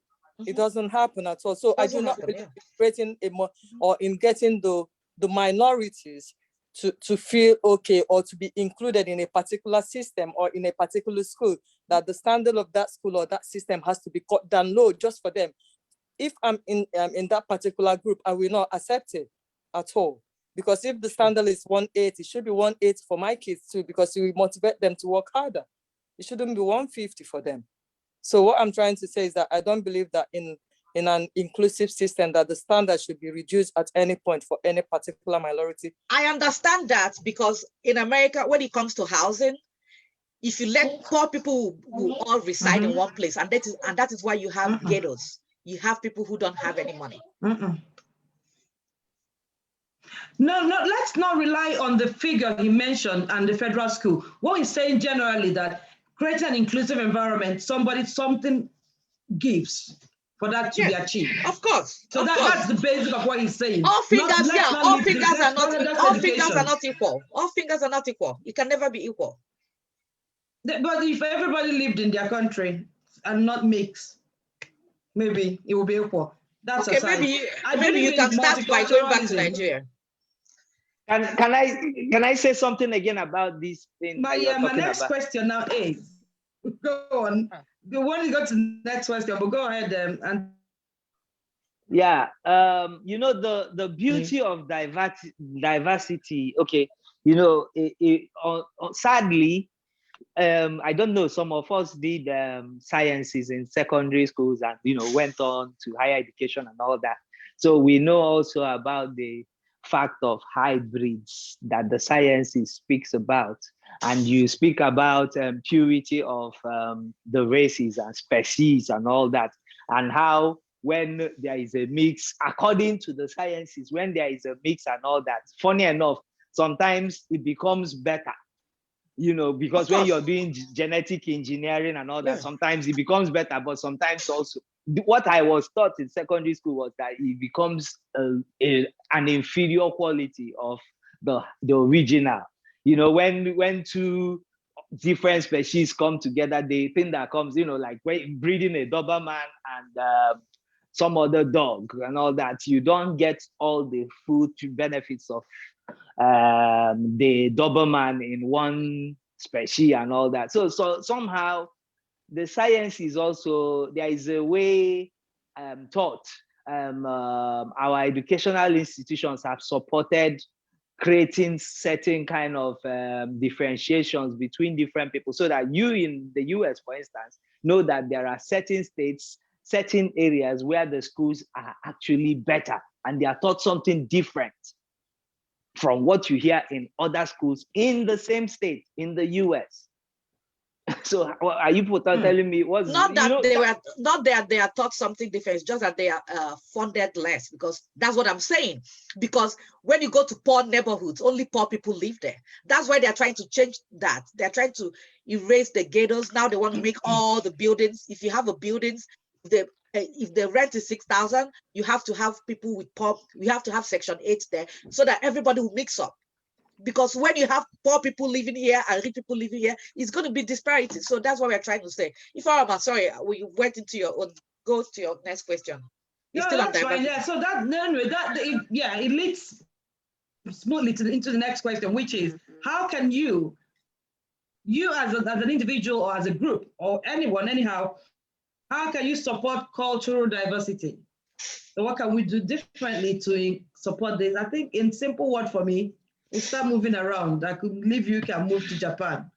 Speaker 7: It doesn't happen at all. So I do not believe in creating in getting the minorities to feel okay or to be included in a particular system or in a particular school, that the standard of that school or that system has to be cut down low just for them. If I'm in that particular group, I will not accept it at all. Because if the standard is 180, it should be 180 for my kids too, because it will motivate them to work harder. It shouldn't be 150 for them. So what I'm trying to say is that I don't believe that in an inclusive system that the standard should be reduced at any point for any particular minority.
Speaker 2: I understand that, because in America, when it comes to housing, if you let poor people who all reside in one place, and that is why you have ghettos. You have people who don't have any money.
Speaker 1: No, let's not rely on the figure he mentioned and the federal school. What he's saying generally, that create an inclusive environment, something gives for that to be achieved.
Speaker 2: Of course.
Speaker 1: So that's the basic of what he's saying.
Speaker 2: All fingers are not equal. All fingers are not equal. It can never be equal.
Speaker 1: But if everybody lived in their country and not mix, maybe it will be equal. That's
Speaker 2: okay. Maybe you can start by going back to Nigeria.
Speaker 8: Can I say something again about this thing?
Speaker 1: But my next question now is, go on. You want to go to the next question, but go ahead and.
Speaker 8: Yeah, the beauty of diversity. Okay, sadly, I don't know. Some of us did sciences in secondary schools and went on to higher education and all that. So we know also about the fact of hybrids that the sciences speaks about, and you speak about purity of the races and species and all that, and how when there is a mix, according to the sciences, when there is a mix and all that, funny enough, sometimes it becomes better. Because when you're doing genetic engineering and all that, sometimes it becomes better, but sometimes also what I was taught in secondary school was that it becomes an inferior quality of the original. You know, when two different species come together, the thing that comes, you know, like breeding a Doberman and some other dog and all that, you don't get all the food benefits of the Doberman in one species and all that. So somehow the science is also, there is a way taught. Our educational institutions have supported creating certain kind of differentiations between different people, so that you in the US, for instance, know that there are certain states, certain areas where the schools are actually better and they are taught something different from what you hear in other schools in the same state in the US. So are you telling me what's
Speaker 2: not that they are taught something different, it's just that they are funded less, because that's what I'm saying. Because when you go to poor neighborhoods, only poor people live there. That's why they're trying to change that. They're trying to erase the ghettos. Now they want to make all the buildings. If you have a buildings, if the rent is 6,000, you have to have people with poor, you have to have Section 8 there, so that everybody will mix up. Because when you have poor people living here and rich people living here, it's going to be disparity. So that's what we're trying to say. If I'm sorry, we went into your own, go to your next question.
Speaker 1: It's still that's fine. Yeah. So that it leads smoothly into the next question, which is how can you as an individual or as a group or anyone anyhow, how can you support cultural diversity? So what can we do differently to support this? I think in simple word for me, we start moving around. I could leave you, can move to Japan,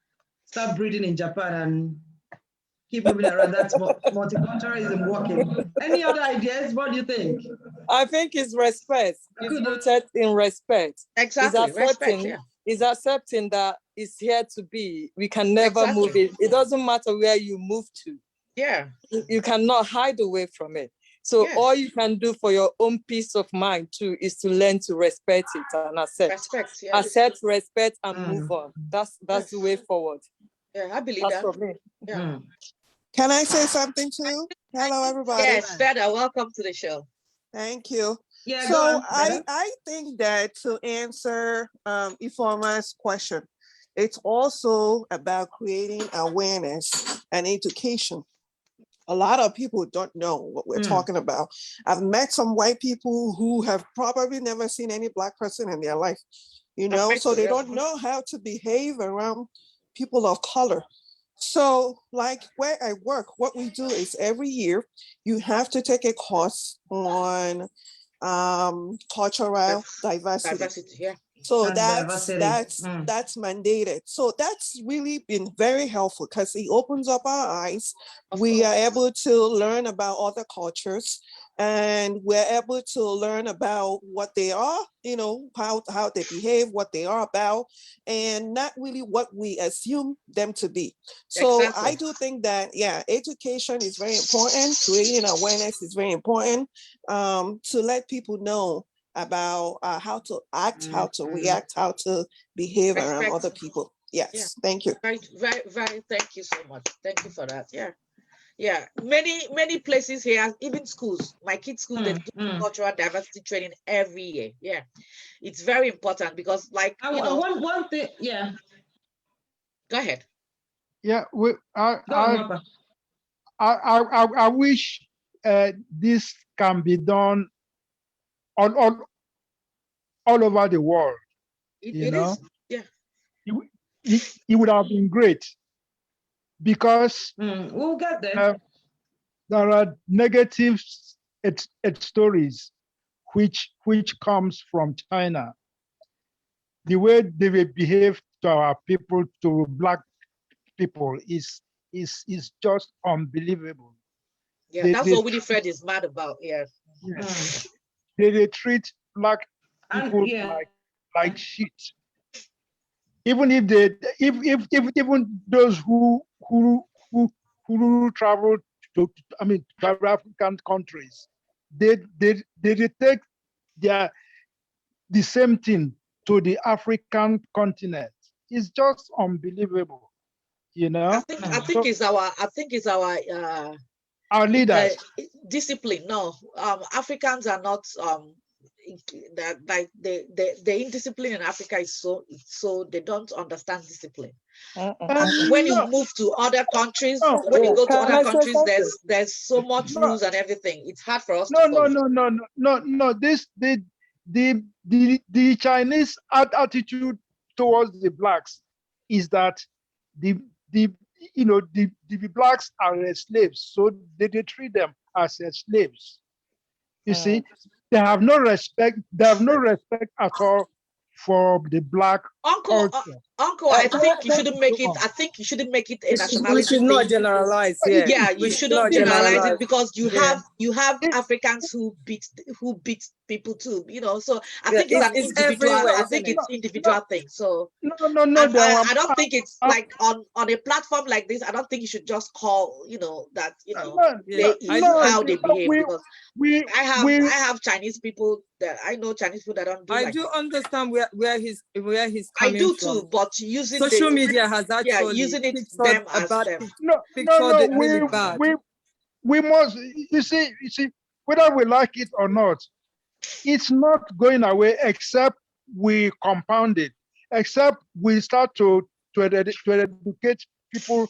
Speaker 1: start breeding in Japan and keep moving around. That's multiculturalism working. Any other ideas? What do you think?
Speaker 7: I think it's respect. It's rooted in respect.
Speaker 2: Exactly.
Speaker 7: It's accepting that it's here to be. We can never move it. It doesn't matter where you move to.
Speaker 2: Yeah.
Speaker 7: You cannot hide away from it. So all you can do for your own peace of mind too is to learn to respect it and accept. Accept, respect, and move on. That's the way forward.
Speaker 2: Yeah, I believe that's
Speaker 7: for me.
Speaker 2: Yeah.
Speaker 9: Can I say something too? Hello, everybody.
Speaker 2: Yes, Beda, welcome to the show.
Speaker 9: Thank you.
Speaker 1: Yeah,
Speaker 9: so I think that to answer Ifeoma's question, it's also about creating awareness and education. A lot of people don't know what we're talking about. I've met some white people who have probably never seen any Black person in their life, you know, so they don't know how to behave around people of color. So like where I work, what we do is every year you have to take a course on cultural diversity.
Speaker 2: Yeah.
Speaker 9: So that's mandated. So that's really been very helpful because it opens up our eyes. We are able to learn about other cultures, and we're able to learn about what they are, you know, how they behave, what they are about, and not really what we assume them to be. So I do think that, education is very important. Creating awareness is very important to let people know about how to act, how to react, how to behave around other people. Yes, thank you.
Speaker 2: Very, thank you so much. Thank you for that. Yeah. Many places here, even schools, my kids' school, they do cultural diversity training every year. Yeah, it's very important because, like,
Speaker 1: one thing. Yeah.
Speaker 2: Go ahead.
Speaker 5: Yeah, I wish this can be done all over the world.
Speaker 2: It is, yeah.
Speaker 5: It would have been great because
Speaker 1: we'll get there.
Speaker 5: There are negative stories which comes from China. The way they will behave to our people, to Black people, is just unbelievable.
Speaker 2: Yeah, that's what Winifred is mad about. Yeah.
Speaker 5: They treat Black people like shit. Even if even those who travel to African countries, they take the same thing to the African continent. It's just unbelievable, you know.
Speaker 2: I think it's our
Speaker 5: Our leaders.
Speaker 2: Discipline. No, Africans are not. That like the indiscipline in Africa is so they don't understand discipline. When you move to other countries, when you go to other countries, there's so much rules and everything. It's hard for us to follow.
Speaker 5: No. The Chinese attitude towards the blacks is that the blacks are slaves, so they treat them as slaves. You see, they have no respect. They have no respect at all for the black culture.
Speaker 2: Uncle, I think you shouldn't make it. I think you shouldn't make it a nationality.
Speaker 7: We should not generalize.
Speaker 2: Yeah, you shouldn't generalize it, because you have Africans who beat people too. So I think it's an individual. I think it's individual thing. So I don't think it's like on a platform like this. I don't think you should just call that how they behave, because I have Chinese people that I know Chinese people that don't do.
Speaker 7: I do understand where he's coming from.
Speaker 2: I do too, but using
Speaker 7: social media has actually
Speaker 2: using it them as them.
Speaker 5: We must, you see, whether we like it or not, it's not going away except we compound it, except we start to educate people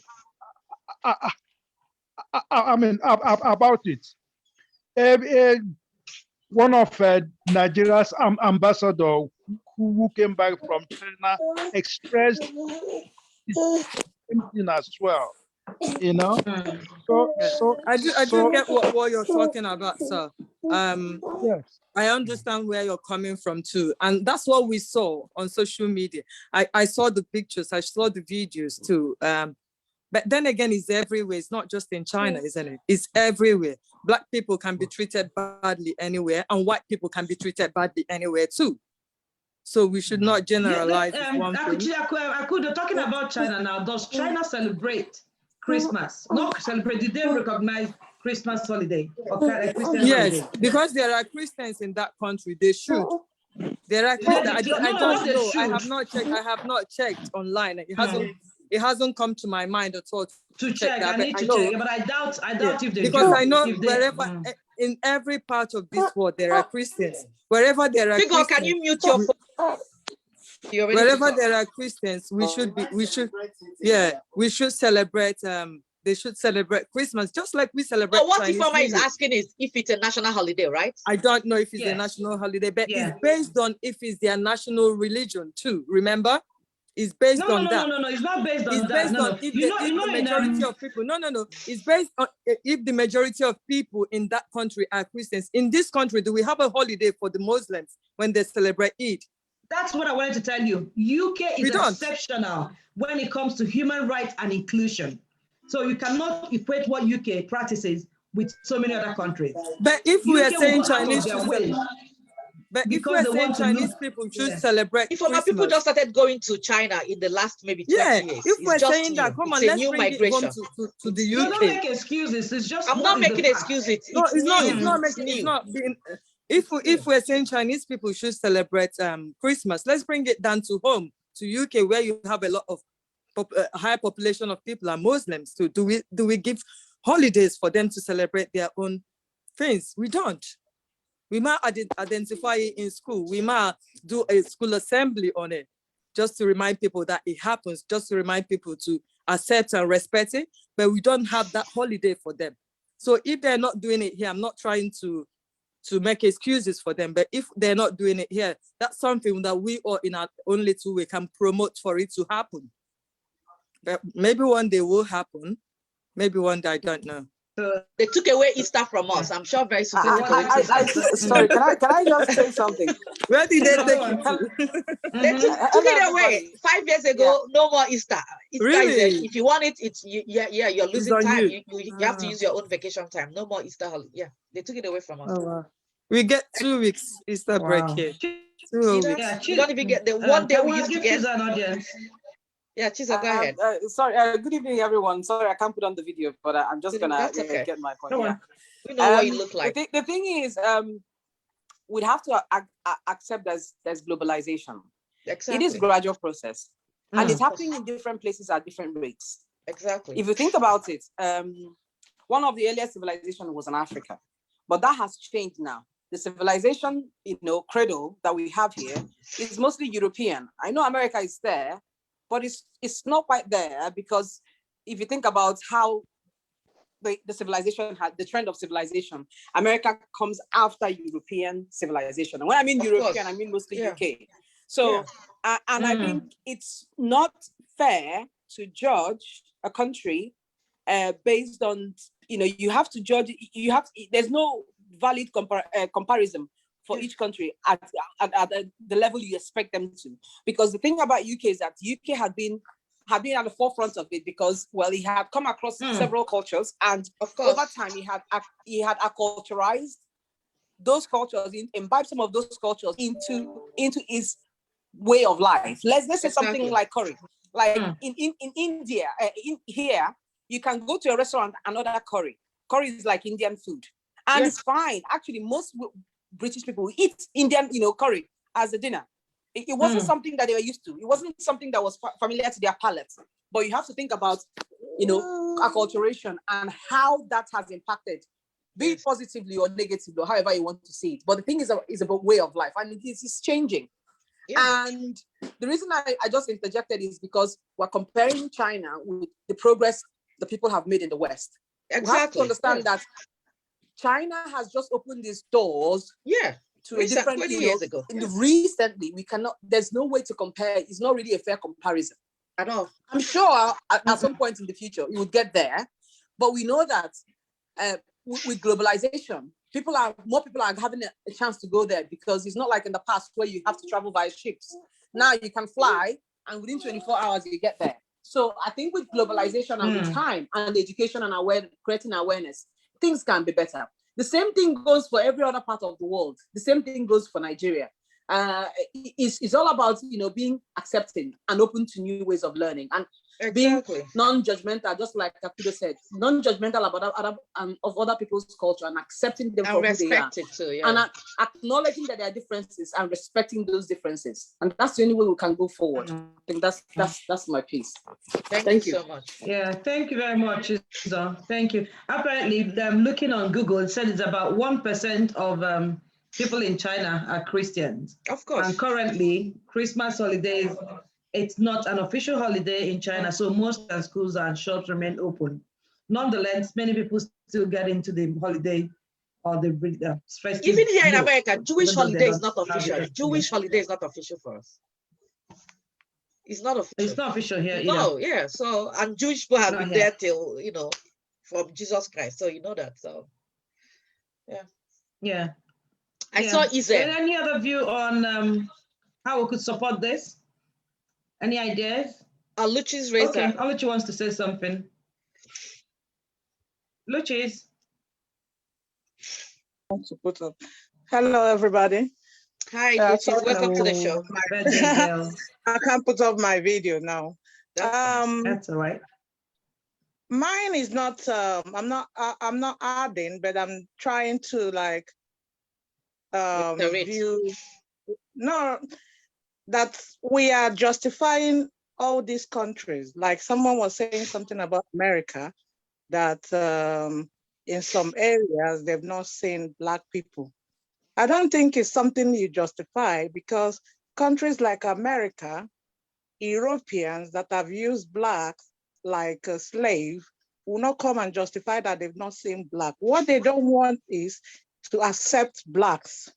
Speaker 5: about it. One of Nigeria's ambassador who came back from China expressed his thing as well. So
Speaker 7: I do get what you're talking about, sir.
Speaker 5: Yes.
Speaker 7: I understand where you're coming from too, and that's what we saw on social media. I saw the pictures, I saw the videos too. But then again, it's everywhere. It's not just in China, isn't it? It's everywhere. Black people can be treated badly anywhere, and white people can be treated badly anywhere too. So we should not generalize one thing.
Speaker 1: You're talking about China now. Does China celebrate Christmas? Not celebrate. Did they recognize Christmas holiday?
Speaker 7: Yes, because there are Christians in that country. They should. There are Christians. I don't know. I have not checked online. It hasn't come to my mind at all
Speaker 1: to check that. I need to check, but I doubt if they
Speaker 7: because
Speaker 1: do.
Speaker 7: I know wherever in every part of this world there are Christians. Wherever there are Christians,
Speaker 2: can you mute your phone?
Speaker 7: Wherever there are Christians, we should celebrate. They should celebrate Christmas just like we celebrate.
Speaker 2: But what Ifeoma is asking is if it's a national holiday, right?
Speaker 7: I don't know if it's a national holiday, but it's based on if it's their national religion too. Remember? It's based on that.
Speaker 1: No, it's not based on
Speaker 7: it's
Speaker 1: that.
Speaker 7: Based on if the majority of people. No. It's based on if the majority of people in that country are Christians. In this country, do we have a holiday for the Muslims when they celebrate Eid?
Speaker 1: That's what I wanted to tell you. UK is exceptional when it comes to human rights and inclusion. So you cannot equate what UK practices with so many other countries.
Speaker 7: But if we are saying Chinese people should celebrate Christmas.
Speaker 2: People just started going to China in the last maybe 20 years.
Speaker 7: If we're saying that, come on, let's bring migration. It home to the UK.
Speaker 1: Don't make excuses. It's just
Speaker 2: I'm not making excuses.
Speaker 7: It's not being. If we're saying Chinese people should celebrate Christmas, let's bring it down to home to UK, where you have a lot of high population of people are Muslims too. Do we give holidays for them to celebrate their own things? We don't. We might identify it in school. We might do a school assembly on it, just to remind people that it happens, just to remind people to accept and respect it, but we don't have that holiday for them. So if they're not doing it here, I'm not trying to make excuses for them, but if they're not doing it here, that's something that we all in our own little way can promote for it to happen. But maybe one day will happen. Maybe one day, I don't know.
Speaker 2: They took away Easter from us. I'm sure very soon.
Speaker 10: Sorry, can I just say something?
Speaker 7: Where did they take it to?
Speaker 2: They took it away 5 years ago. No more Easter.
Speaker 7: Really?
Speaker 2: If you want it, you're losing time. You have to use your own vacation time. No more Easter holiday. Yeah, they took it away from us.
Speaker 7: Oh, wow. We get 2 weeks Easter break here. 2 weeks.
Speaker 2: You don't even get the one day we used to get.
Speaker 1: An audience.
Speaker 2: Yeah, Chisa, go ahead.
Speaker 10: Sorry, good evening, everyone. Sorry, I can't put on the video, but I'm just gonna get my point.
Speaker 2: Yeah. We know what you look like.
Speaker 10: The thing is, we'd have to accept there's globalization.
Speaker 2: Exactly.
Speaker 10: It is a gradual process, and it's happening in different places at different rates.
Speaker 2: Exactly.
Speaker 10: If you think about it, one of the earliest civilizations was in Africa, but that has changed now. The civilization, cradle that we have here is mostly European. I know America is there, but it's not quite there, because if you think about how the civilization had, the trend of civilization, America comes after European civilization. And when I mean of European, course. I mean mostly UK. So, and I think it's not fair to judge a country based on, you have to judge, there's no valid comparison for each country at the level you expect them to. Because the thing about UK is that UK had been at the forefront of it, because, well, he had come across several cultures, and over time he had acculturized those cultures, imbibed some of those cultures into his way of life. Let's say something like curry. Like in India, here, you can go to a restaurant and order curry. Curry is like Indian food. And it's fine. Actually, most British people eat Indian, curry as a dinner. It wasn't something that they were used to. It wasn't something that was familiar to their palates. But you have to think about, acculturation and how that has impacted, be it positively or negatively, or however you want to see it. But the thing is about way of life, and it's changing. Yeah. And the reason I just interjected is because we're comparing China with the progress the people have made in the West. Exactly. We have to understand that China has just opened these doors. To a different 20 years ago. Recently, we cannot, there's no way to compare. It's not really a fair comparison at all. I'm sure at some point in the future, it would get there. But we know that with globalization, more people are having a chance to go there, because it's not like in the past where you have to travel via ships. Now you can fly, and within 24 hours, you get there. So I think with globalization and with time and education and creating awareness, things can be better. The same thing goes for every other part of the world. The same thing goes for Nigeria. It's all about, being accepting and open to new ways of learning, and being non-judgmental, just like Kapido said, non-judgmental about other people's culture, and accepting them for who they are. Too, and acknowledging that there are differences and respecting those differences. And that's the only way we can go forward. I think that's my piece. Thank you so much.
Speaker 1: Yeah, thank you very much, Izo. Thank you. Apparently, looking on Google, it said it's about 1% of people in China are Christians. Of course. And currently, Christmas holidays, it's not an official holiday in China, so most schools and shops remain open. Nonetheless, many people still get into the holiday or the festive.
Speaker 2: Even here in America, Jewish holiday is not official. Jewish holiday is not official for us. It's not official.
Speaker 1: It's not official here either.
Speaker 2: No, yeah. So, and Jewish people have been there till, from Jesus Christ. So, that. So, yeah.
Speaker 1: Yeah.
Speaker 2: I saw Israel.
Speaker 1: Any other view on how we could support this? Any ideas?
Speaker 2: Luchi's raised
Speaker 1: okay, Luchi wants to say something. Luchi's.
Speaker 11: Hello, everybody.
Speaker 2: Hi, Luchi. Welcome to the show.
Speaker 11: I can't put up my video now.
Speaker 1: That's all right.
Speaker 11: Mine is not. I'm not adding, but I'm trying to view. No, that we are justifying all these countries. Like someone was saying something about America, that in some areas they've not seen Black people. I don't think it's something you justify, because countries like America, Europeans that have used Blacks like a slave will not come and justify that they've not seen Black. What they don't want is to accept Blacks.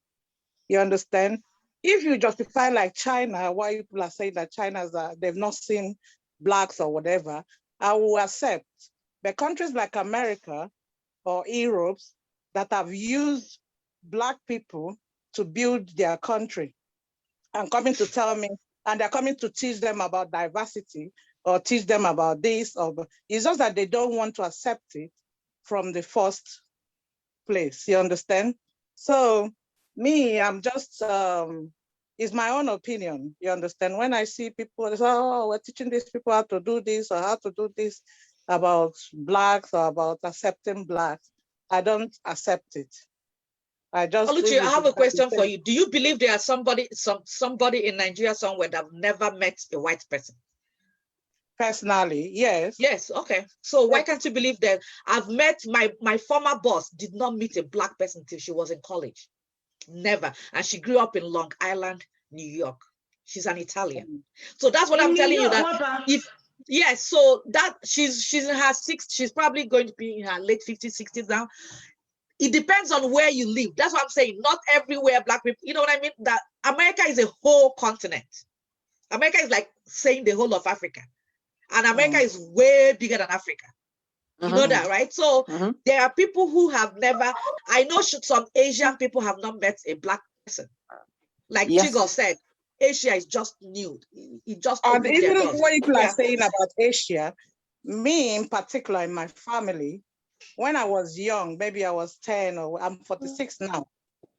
Speaker 11: You understand? If you justify like China, why people are saying that they've not seen Blacks or whatever, I will accept. But countries like America or Europe that have used Black people to build their country and coming to tell me, and they're coming to teach them about diversity or teach them about this, it's just that they don't want to accept it from the first place, you understand? So me, I'm just, it's my own opinion, you understand? When I see people, they say, oh, we're teaching these people how to do this or how to do this about Blacks or about accepting Blacks, I don't accept it. I just.
Speaker 2: Oluchi, I have a question for you. Do you believe there are somebody in Nigeria somewhere that have never met a white person?
Speaker 11: personally, yes.
Speaker 2: Yes, okay. So why can't you believe that I've met my former boss did not meet a black person till she was in college. Never. And she grew up in Long Island, New York. She's an Italian. So that's what I'm telling you, that if yes, so that she's in her 60s, she's probably going to be in her late 50s, 60s now. It depends on where you live. That's what I'm saying. Not everywhere black people, you know what I mean? That America is a whole continent. America is like saying the whole of Africa. And America is way bigger than Africa. You know that, right? So there are people who have never, I know some Asian people have not met a black person. Like Chigo said, Asia is just new. It just
Speaker 11: and even
Speaker 2: doors.
Speaker 11: what people are saying about Asia, me in particular, in my family, when I was young, maybe I was 10 or I'm 46 now.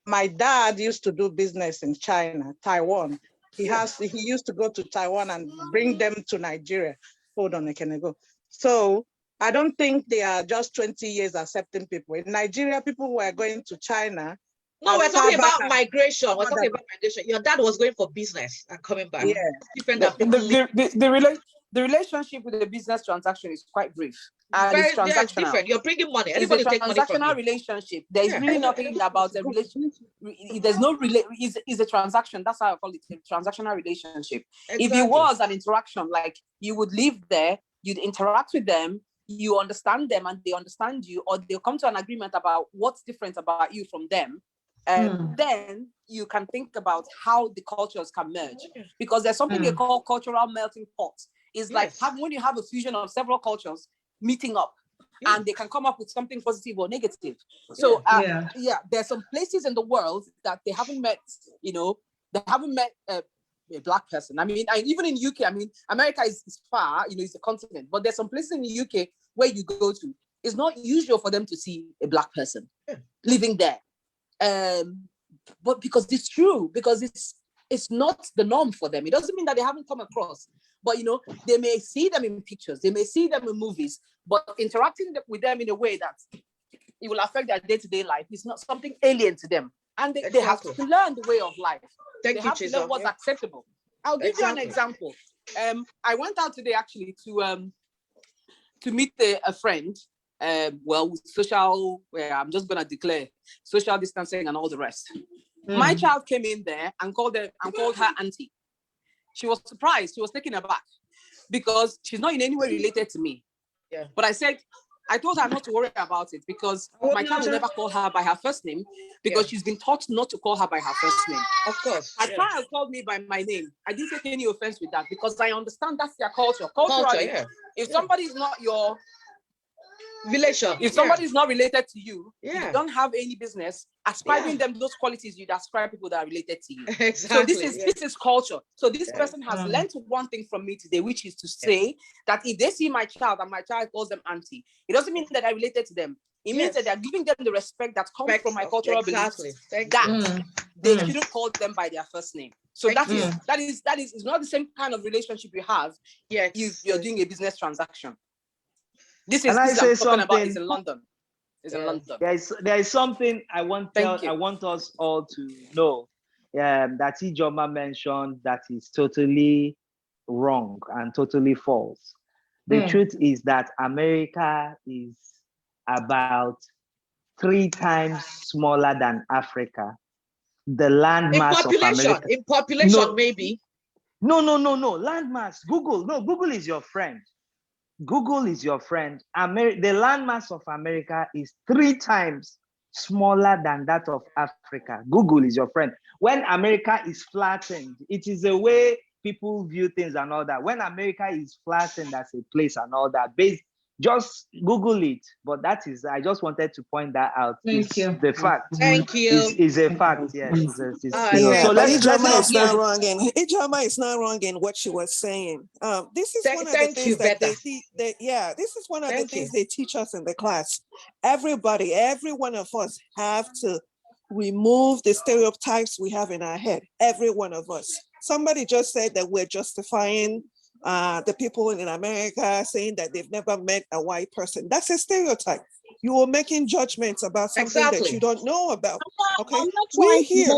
Speaker 11: My dad used to do business in China, Taiwan. He used to go to Taiwan and bring them to Nigeria. Hold on, can I go? So I don't think they are just 20 years accepting people. In Nigeria, people were going to China.
Speaker 2: No, we're talking about migration. We're talking about migration. Your dad was going for business and coming back.
Speaker 11: Yeah.
Speaker 2: Different
Speaker 10: the relationship with the business transaction is quite brief. And it's transactional.
Speaker 2: It's different. You're bringing money. Anybody
Speaker 10: It's a
Speaker 2: take money from
Speaker 10: transactional
Speaker 2: you.
Speaker 10: relationship. There's really nothing about a relationship. There's no it's a transaction. That's how I call it, a transactional relationship. Exactly. If it was an interaction, like you would live there, you'd interact with them, you understand them and they understand you, or they'll come to an agreement about what's different about you from them. Then you can think about how the cultures can merge, because there's something they call cultural melting pot. It's like when you have a fusion of several cultures meeting up, and they can come up with something positive or negative. So there's some places in the world that they haven't met, they haven't met a black person. I mean, even in UK, I mean, America is far, it's a continent, but there's some places in the UK where you go to, it's not usual for them to see a black person living there. But because it's true, because it's not the norm for them. It doesn't mean that they haven't come across, but they may see them in pictures, they may see them in movies, but interacting with them in a way that it will affect their day-to-day life is not something alien to them. And they have to learn the way of life. They have to learn what's acceptable. I'll give you an example. I went out today actually to meet a friend. With social, I'm just gonna declare social distancing and all the rest. My child came in there and called her auntie. She was surprised. She was taken aback because she's not in any way related to me. But I told her not to worry about it, because my child will never call her by her first name, because she's been taught not to call her by her first name.
Speaker 2: Of course.
Speaker 10: Her child called me by my name. I didn't take any offense with that, because I understand that's their culture. Culturally, if somebody's not your
Speaker 2: relation,
Speaker 10: if somebody's not related to you, you don't have any business ascribing them those qualities you'd ascribe people that are related to you.
Speaker 2: Exactly.
Speaker 10: So this is culture. So this person has learned one thing from me today, which is to say that if they see my child and my child calls them auntie, it doesn't mean that I related to them. It means that they're giving them the respect that comes from my cultural beliefs. That they shouldn't call them by their first name. So that is it's not the same kind of relationship you have if you're doing a business transaction. This is I'm talking about is in London. It's in London.
Speaker 8: There is something I want us all to know that Ijoma mentioned that is totally wrong and totally false. The truth is that America is about 3 times smaller than Africa. The landmass of America.
Speaker 2: In population, maybe.
Speaker 8: No. Landmass. Google is your friend. Google is your friend. The landmass of America is 3 times smaller than that of Africa. Google is your friend. When America is flattened, it is a way people view things and all that. When America is flattened as a place and all that, just Google it. But that is, I just wanted to point that out.
Speaker 1: Thank you.
Speaker 8: The fact.
Speaker 2: Thank you.
Speaker 8: Is a fact. Yes. So
Speaker 9: but Ijoma is not wrong, and Ijoma is not wrong in what she was saying. This is one of the things that this is one of the things they teach us in the class. Every one of us have to remove the stereotypes we have in our head. Every one of us. Somebody just said that we're justifying the people in America, saying that they've never met a white person. That's a stereotype. You are making judgments about something that you don't know about. Okay, we're here.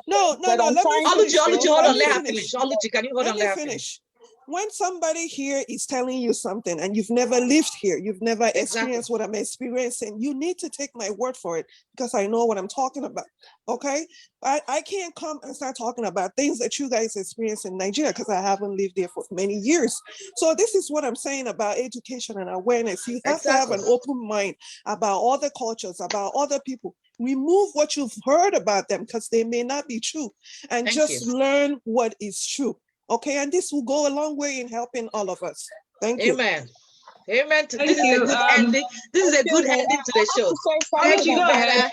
Speaker 9: No. Let me finish.
Speaker 2: Oluchi, hold on. Let her finish. Oluchi, can you hold on?
Speaker 9: Let me finish. when somebody here is telling you something and you've never lived here, you've never experienced what I'm experiencing, you need to take my word for it because I know what I'm talking about. Okay, I can't come and start talking about things that you guys experience in Nigeria because I haven't lived there for many years. So this is what I'm saying about education and awareness. You have to have an open mind about other cultures, about other people. Remove what you've heard about them because they may not be true, and learn what is true. Okay, and this will go a long way in helping all of us. Thank you.
Speaker 2: Amen. Amen. This is a good ending. This is a good ending to the show.
Speaker 1: Thank you. Go ahead.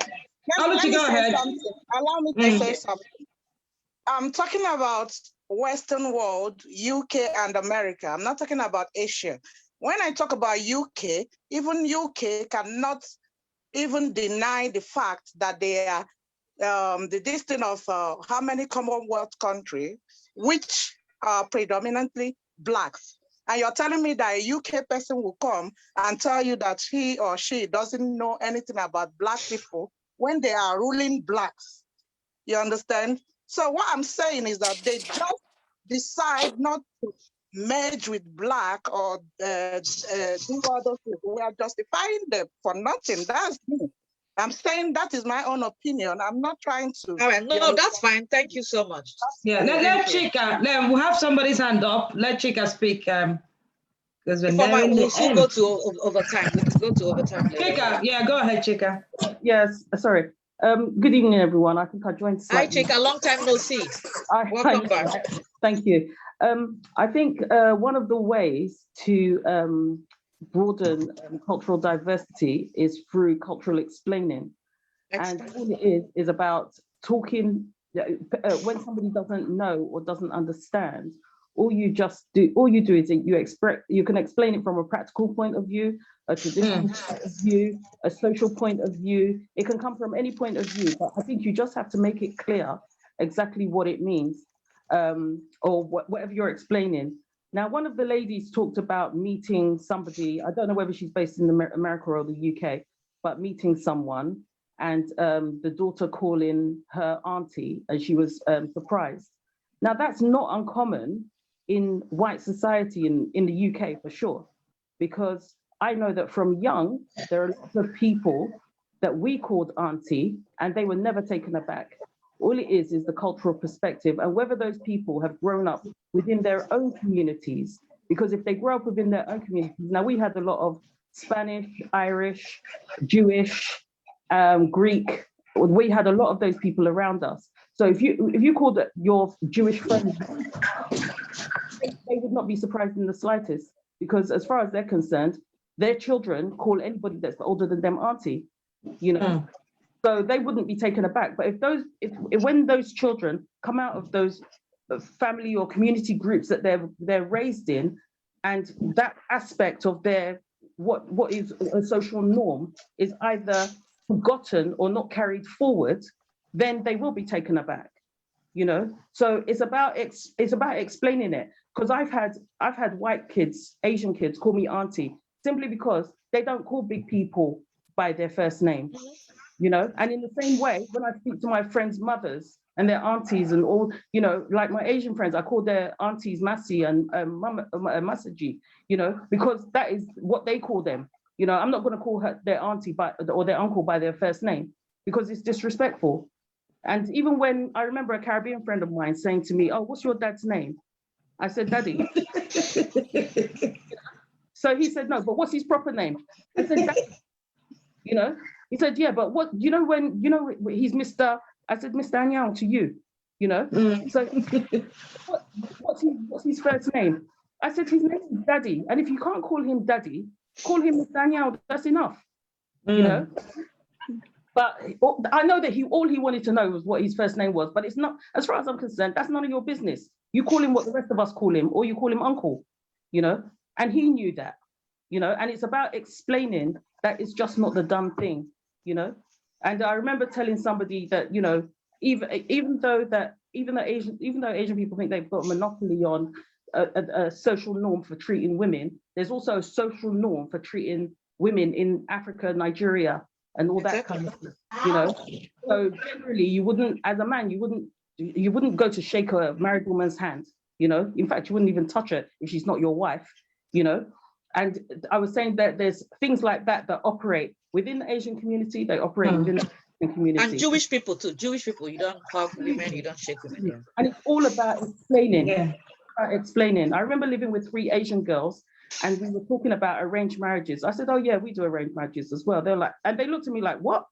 Speaker 11: Let me
Speaker 1: Go ahead.
Speaker 11: Allow me to say something. I'm talking about Western world, UK and America. I'm not talking about Asia. When I talk about UK, even UK cannot even deny the fact that they are the distance of how many Commonwealth countries, which are predominantly Blacks. And you're telling me that a UK person will come and tell you that he or she doesn't know anything about Black people when they are ruling Blacks. You understand? So what I'm saying is that they just decide not to merge with Black or do other things. We are justifying them for nothing. That's me. I'm saying that is my own opinion. I'm not trying to.
Speaker 2: All right, no, that's fine. Thank you so much.
Speaker 1: Yeah, let Chika. We'll have somebody's hand up. Let Chika speak. Because we'll
Speaker 2: go to overtime. We can go to overtime later.
Speaker 1: Chika, yeah, go ahead, Chika.
Speaker 12: Yes, sorry. Good evening, everyone. I think I joined slightly.
Speaker 2: Hi, Chika. Long time no see. Welcome back.
Speaker 12: Thank you. I think one of the ways to broaden cultural diversity is through cultural explaining. And all it is about talking. When somebody doesn't know or doesn't understand, all you do is you can explain it from a practical point of view, a traditional point of view, a social point of view. It can come from any point of view, but I think you just have to make it clear exactly what it means, or whatever you're explaining. Now, one of the ladies talked about meeting somebody, I don't know whether she's based in America or the UK, but meeting someone and the daughter calling her auntie, and she was surprised. Now, that's not uncommon in white society in the UK for sure, because I know that from young, there are lots of people that we called auntie and they were never taken aback. All it is the cultural perspective and whether those people have grown up within their own communities, because if they grow up within their own communities, now we had a lot of Spanish, Irish, Jewish, Greek, we had a lot of those people around us. So if you called your Jewish friends, they would not be surprised in the slightest, because as far as they're concerned, their children call anybody that's older than them auntie, you know. So they wouldn't be taken aback. But when those children come out of those family or community groups that they're raised in, and that aspect of their what is a social norm is either forgotten or not carried forward, then they will be taken aback, you know. So it's about explaining it, because I've had white kids, Asian kids call me auntie simply because they don't call big people by their first name, you know. And in the same way, when I speak to my friends' mothers and their aunties and all, you know, like my Asian friends, I call their aunties Masi and Masaji, you know, because that is what they call them. You know, I'm not going to call their auntie or their uncle by their first name, because it's disrespectful. And even when I remember a Caribbean friend of mine saying to me, "Oh, what's your dad's name?" I said, "Daddy." So he said, "No, but what's his proper name?" I said, "Daddy." You know, he said, "Yeah, but what, you know, when, you know, he's Mr." I said, "Mr. Anyang to you, you know." So what's his first name? I said, "His name is Daddy. And if you can't call him Daddy, call him Mr. Anyang, that's enough." You know? But I know that all he wanted to know was what his first name was, but it's not, as far as I'm concerned, that's none of your business. You call him what the rest of us call him, or you call him uncle, you know? And he knew that, you know, and it's about explaining that it's just not the done thing, you know? And I remember telling somebody that, you know, even though Asian people think they've got a monopoly on a social norm for treating women, there's also a social norm for treating women in Africa, Nigeria, and all that kind of stuff, you know. So generally, you wouldn't, as a man, you wouldn't go to shake a married woman's hand, you know. In fact, you wouldn't even touch her if she's not your wife, you know. And I was saying that there's things like that that operate within the Asian community, they operate within the African community.
Speaker 2: And Jewish people too. Jewish people, you don't hug women, you don't shake women. Yeah.
Speaker 12: And it's all about explaining. Yeah. Explaining. I remember living with 3 Asian girls and we were talking about arranged marriages. I said, oh yeah, we do arranged marriages as well. They're like, and they looked at me like, what?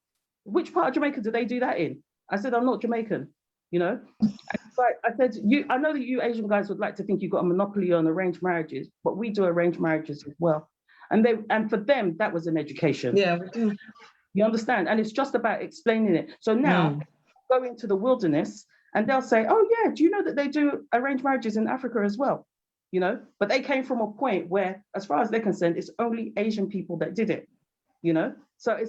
Speaker 12: Which part of Jamaica do they do that in? I said, I'm not Jamaican, you know? I said, I know that you Asian guys would like to think you've got a monopoly on arranged marriages, but we do arranged marriages as well. And for them, that was an education.
Speaker 1: Yeah.
Speaker 12: You understand? And it's just about explaining it. So now go into the wilderness and they'll say, oh yeah, do you know that they do arranged marriages in Africa as well? You know, but they came from a point where, as far as they're concerned, it's only Asian people that did it, you know? So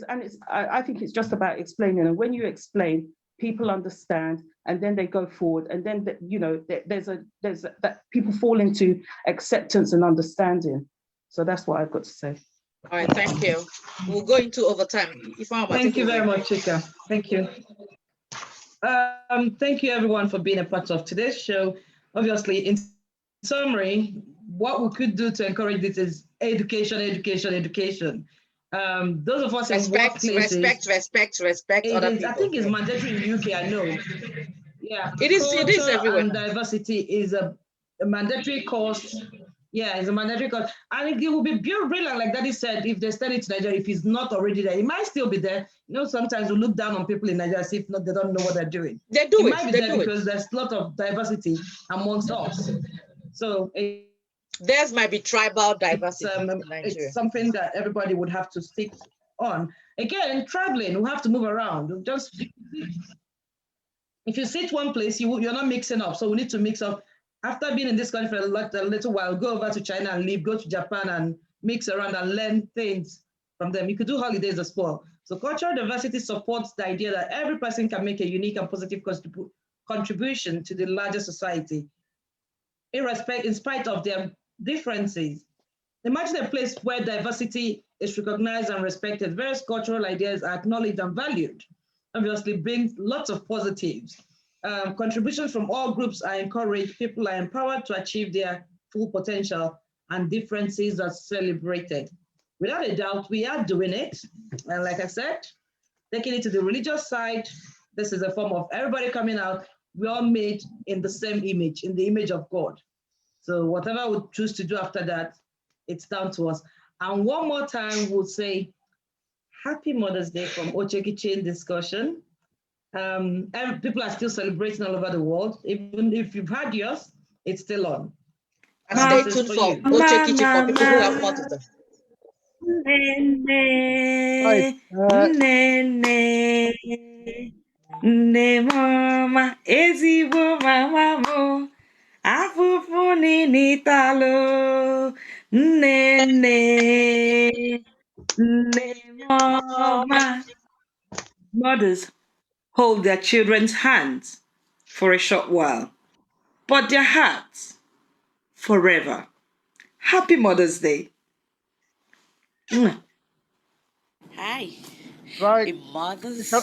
Speaker 12: I think it's just about explaining. And when you explain, people understand, and then they go forward. And then, you know, there's that people fall into acceptance and understanding. So that's what I've got to say.
Speaker 2: All right, thank you. We'll go into overtime.
Speaker 1: Thank you very much, Chika. Thank you. Thank you everyone for being a part of today's show. Obviously, in summary, what we could do to encourage this is education, education, education. Those of us in workplaces,
Speaker 2: respect other people.
Speaker 1: I think it's mandatory in the UK, I know. Yeah,
Speaker 2: it is everywhere.
Speaker 1: And diversity is a mandatory course. Yeah, it's a mandatory course. And it will be brilliant, like Daddy said, if they study to Nigeria, if it's not already there. It might still be there. You know, sometimes we look down on people in Nigeria as if not, they don't know what they're doing.
Speaker 2: They do it.
Speaker 1: Might be there because there's a lot of diversity amongst us. So
Speaker 2: theirs might be tribal diversity.
Speaker 1: It's something that everybody would have to stick on. Again, traveling, we have to move around. Just if you sit one place, you're not mixing up. So we need to mix up. After being in this country for a little while, go over to China and leave, go to Japan and mix around and learn things from them. You could do holidays as well. So cultural diversity supports the idea that every person can make a unique and positive contribution to the larger society, in spite of their differences. Imagine a place where diversity is recognized and respected. Various cultural ideas are acknowledged and valued. Obviously brings lots of positives. Contributions from all groups are encouraged. People are empowered to achieve their full potential, and differences are celebrated. Without a doubt, we are doing it. And like I said, taking it to the religious side, this is a form of everybody coming out. We're all made in the same image, in the image of God. So whatever we choose to do after that, it's down to us. And one more time, we'll say, Happy Mother's Day from Oche Kitchen Discussion. People are still celebrating all over the world. Even if you've had yours, it's still on.
Speaker 2: And stay tuned for Oche Kitchen for people who have mothers.
Speaker 3: Nne mama, ezigbo mama mo, afụfụ n'ịtalụ. Nne mama. Mothers hold their children's hands for a short while, but their hearts forever. Happy Mother's Day.
Speaker 2: Hi.
Speaker 5: Right.
Speaker 2: A mother's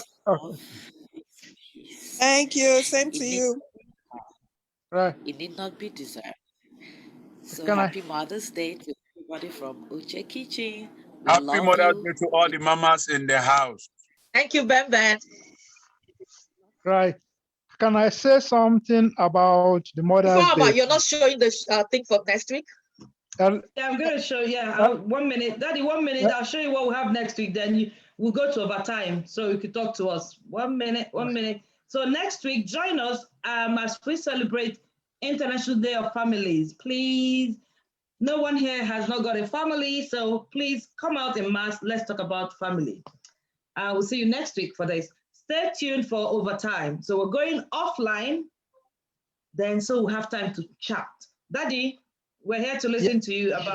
Speaker 9: Thank you. Same to you.
Speaker 5: Right.
Speaker 2: It need not be desired. So
Speaker 5: Can
Speaker 2: happy Mother's Day to everybody from Oche Kitchen.
Speaker 13: Happy Mother's Day to all the mamas in the house.
Speaker 2: Thank you, Ben Ben.
Speaker 5: Right. Can I say something about the Mother's Day?
Speaker 2: You're not showing the thing for next week?
Speaker 1: Yeah, I'm going to show you. 1 minute. Daddy, 1 minute. I'll show you what we have next week. Then we'll go to overtime so you can talk to us. 1 minute, 1 minute. So next week, join us as we celebrate International Day of Families. Please, no one here has not got a family, so please come out in mass. Let's talk about family. We'll see you next week for this. Stay tuned for overtime. So we're going offline, then so we'll have time to chat. Daddy, we're here to listen to you about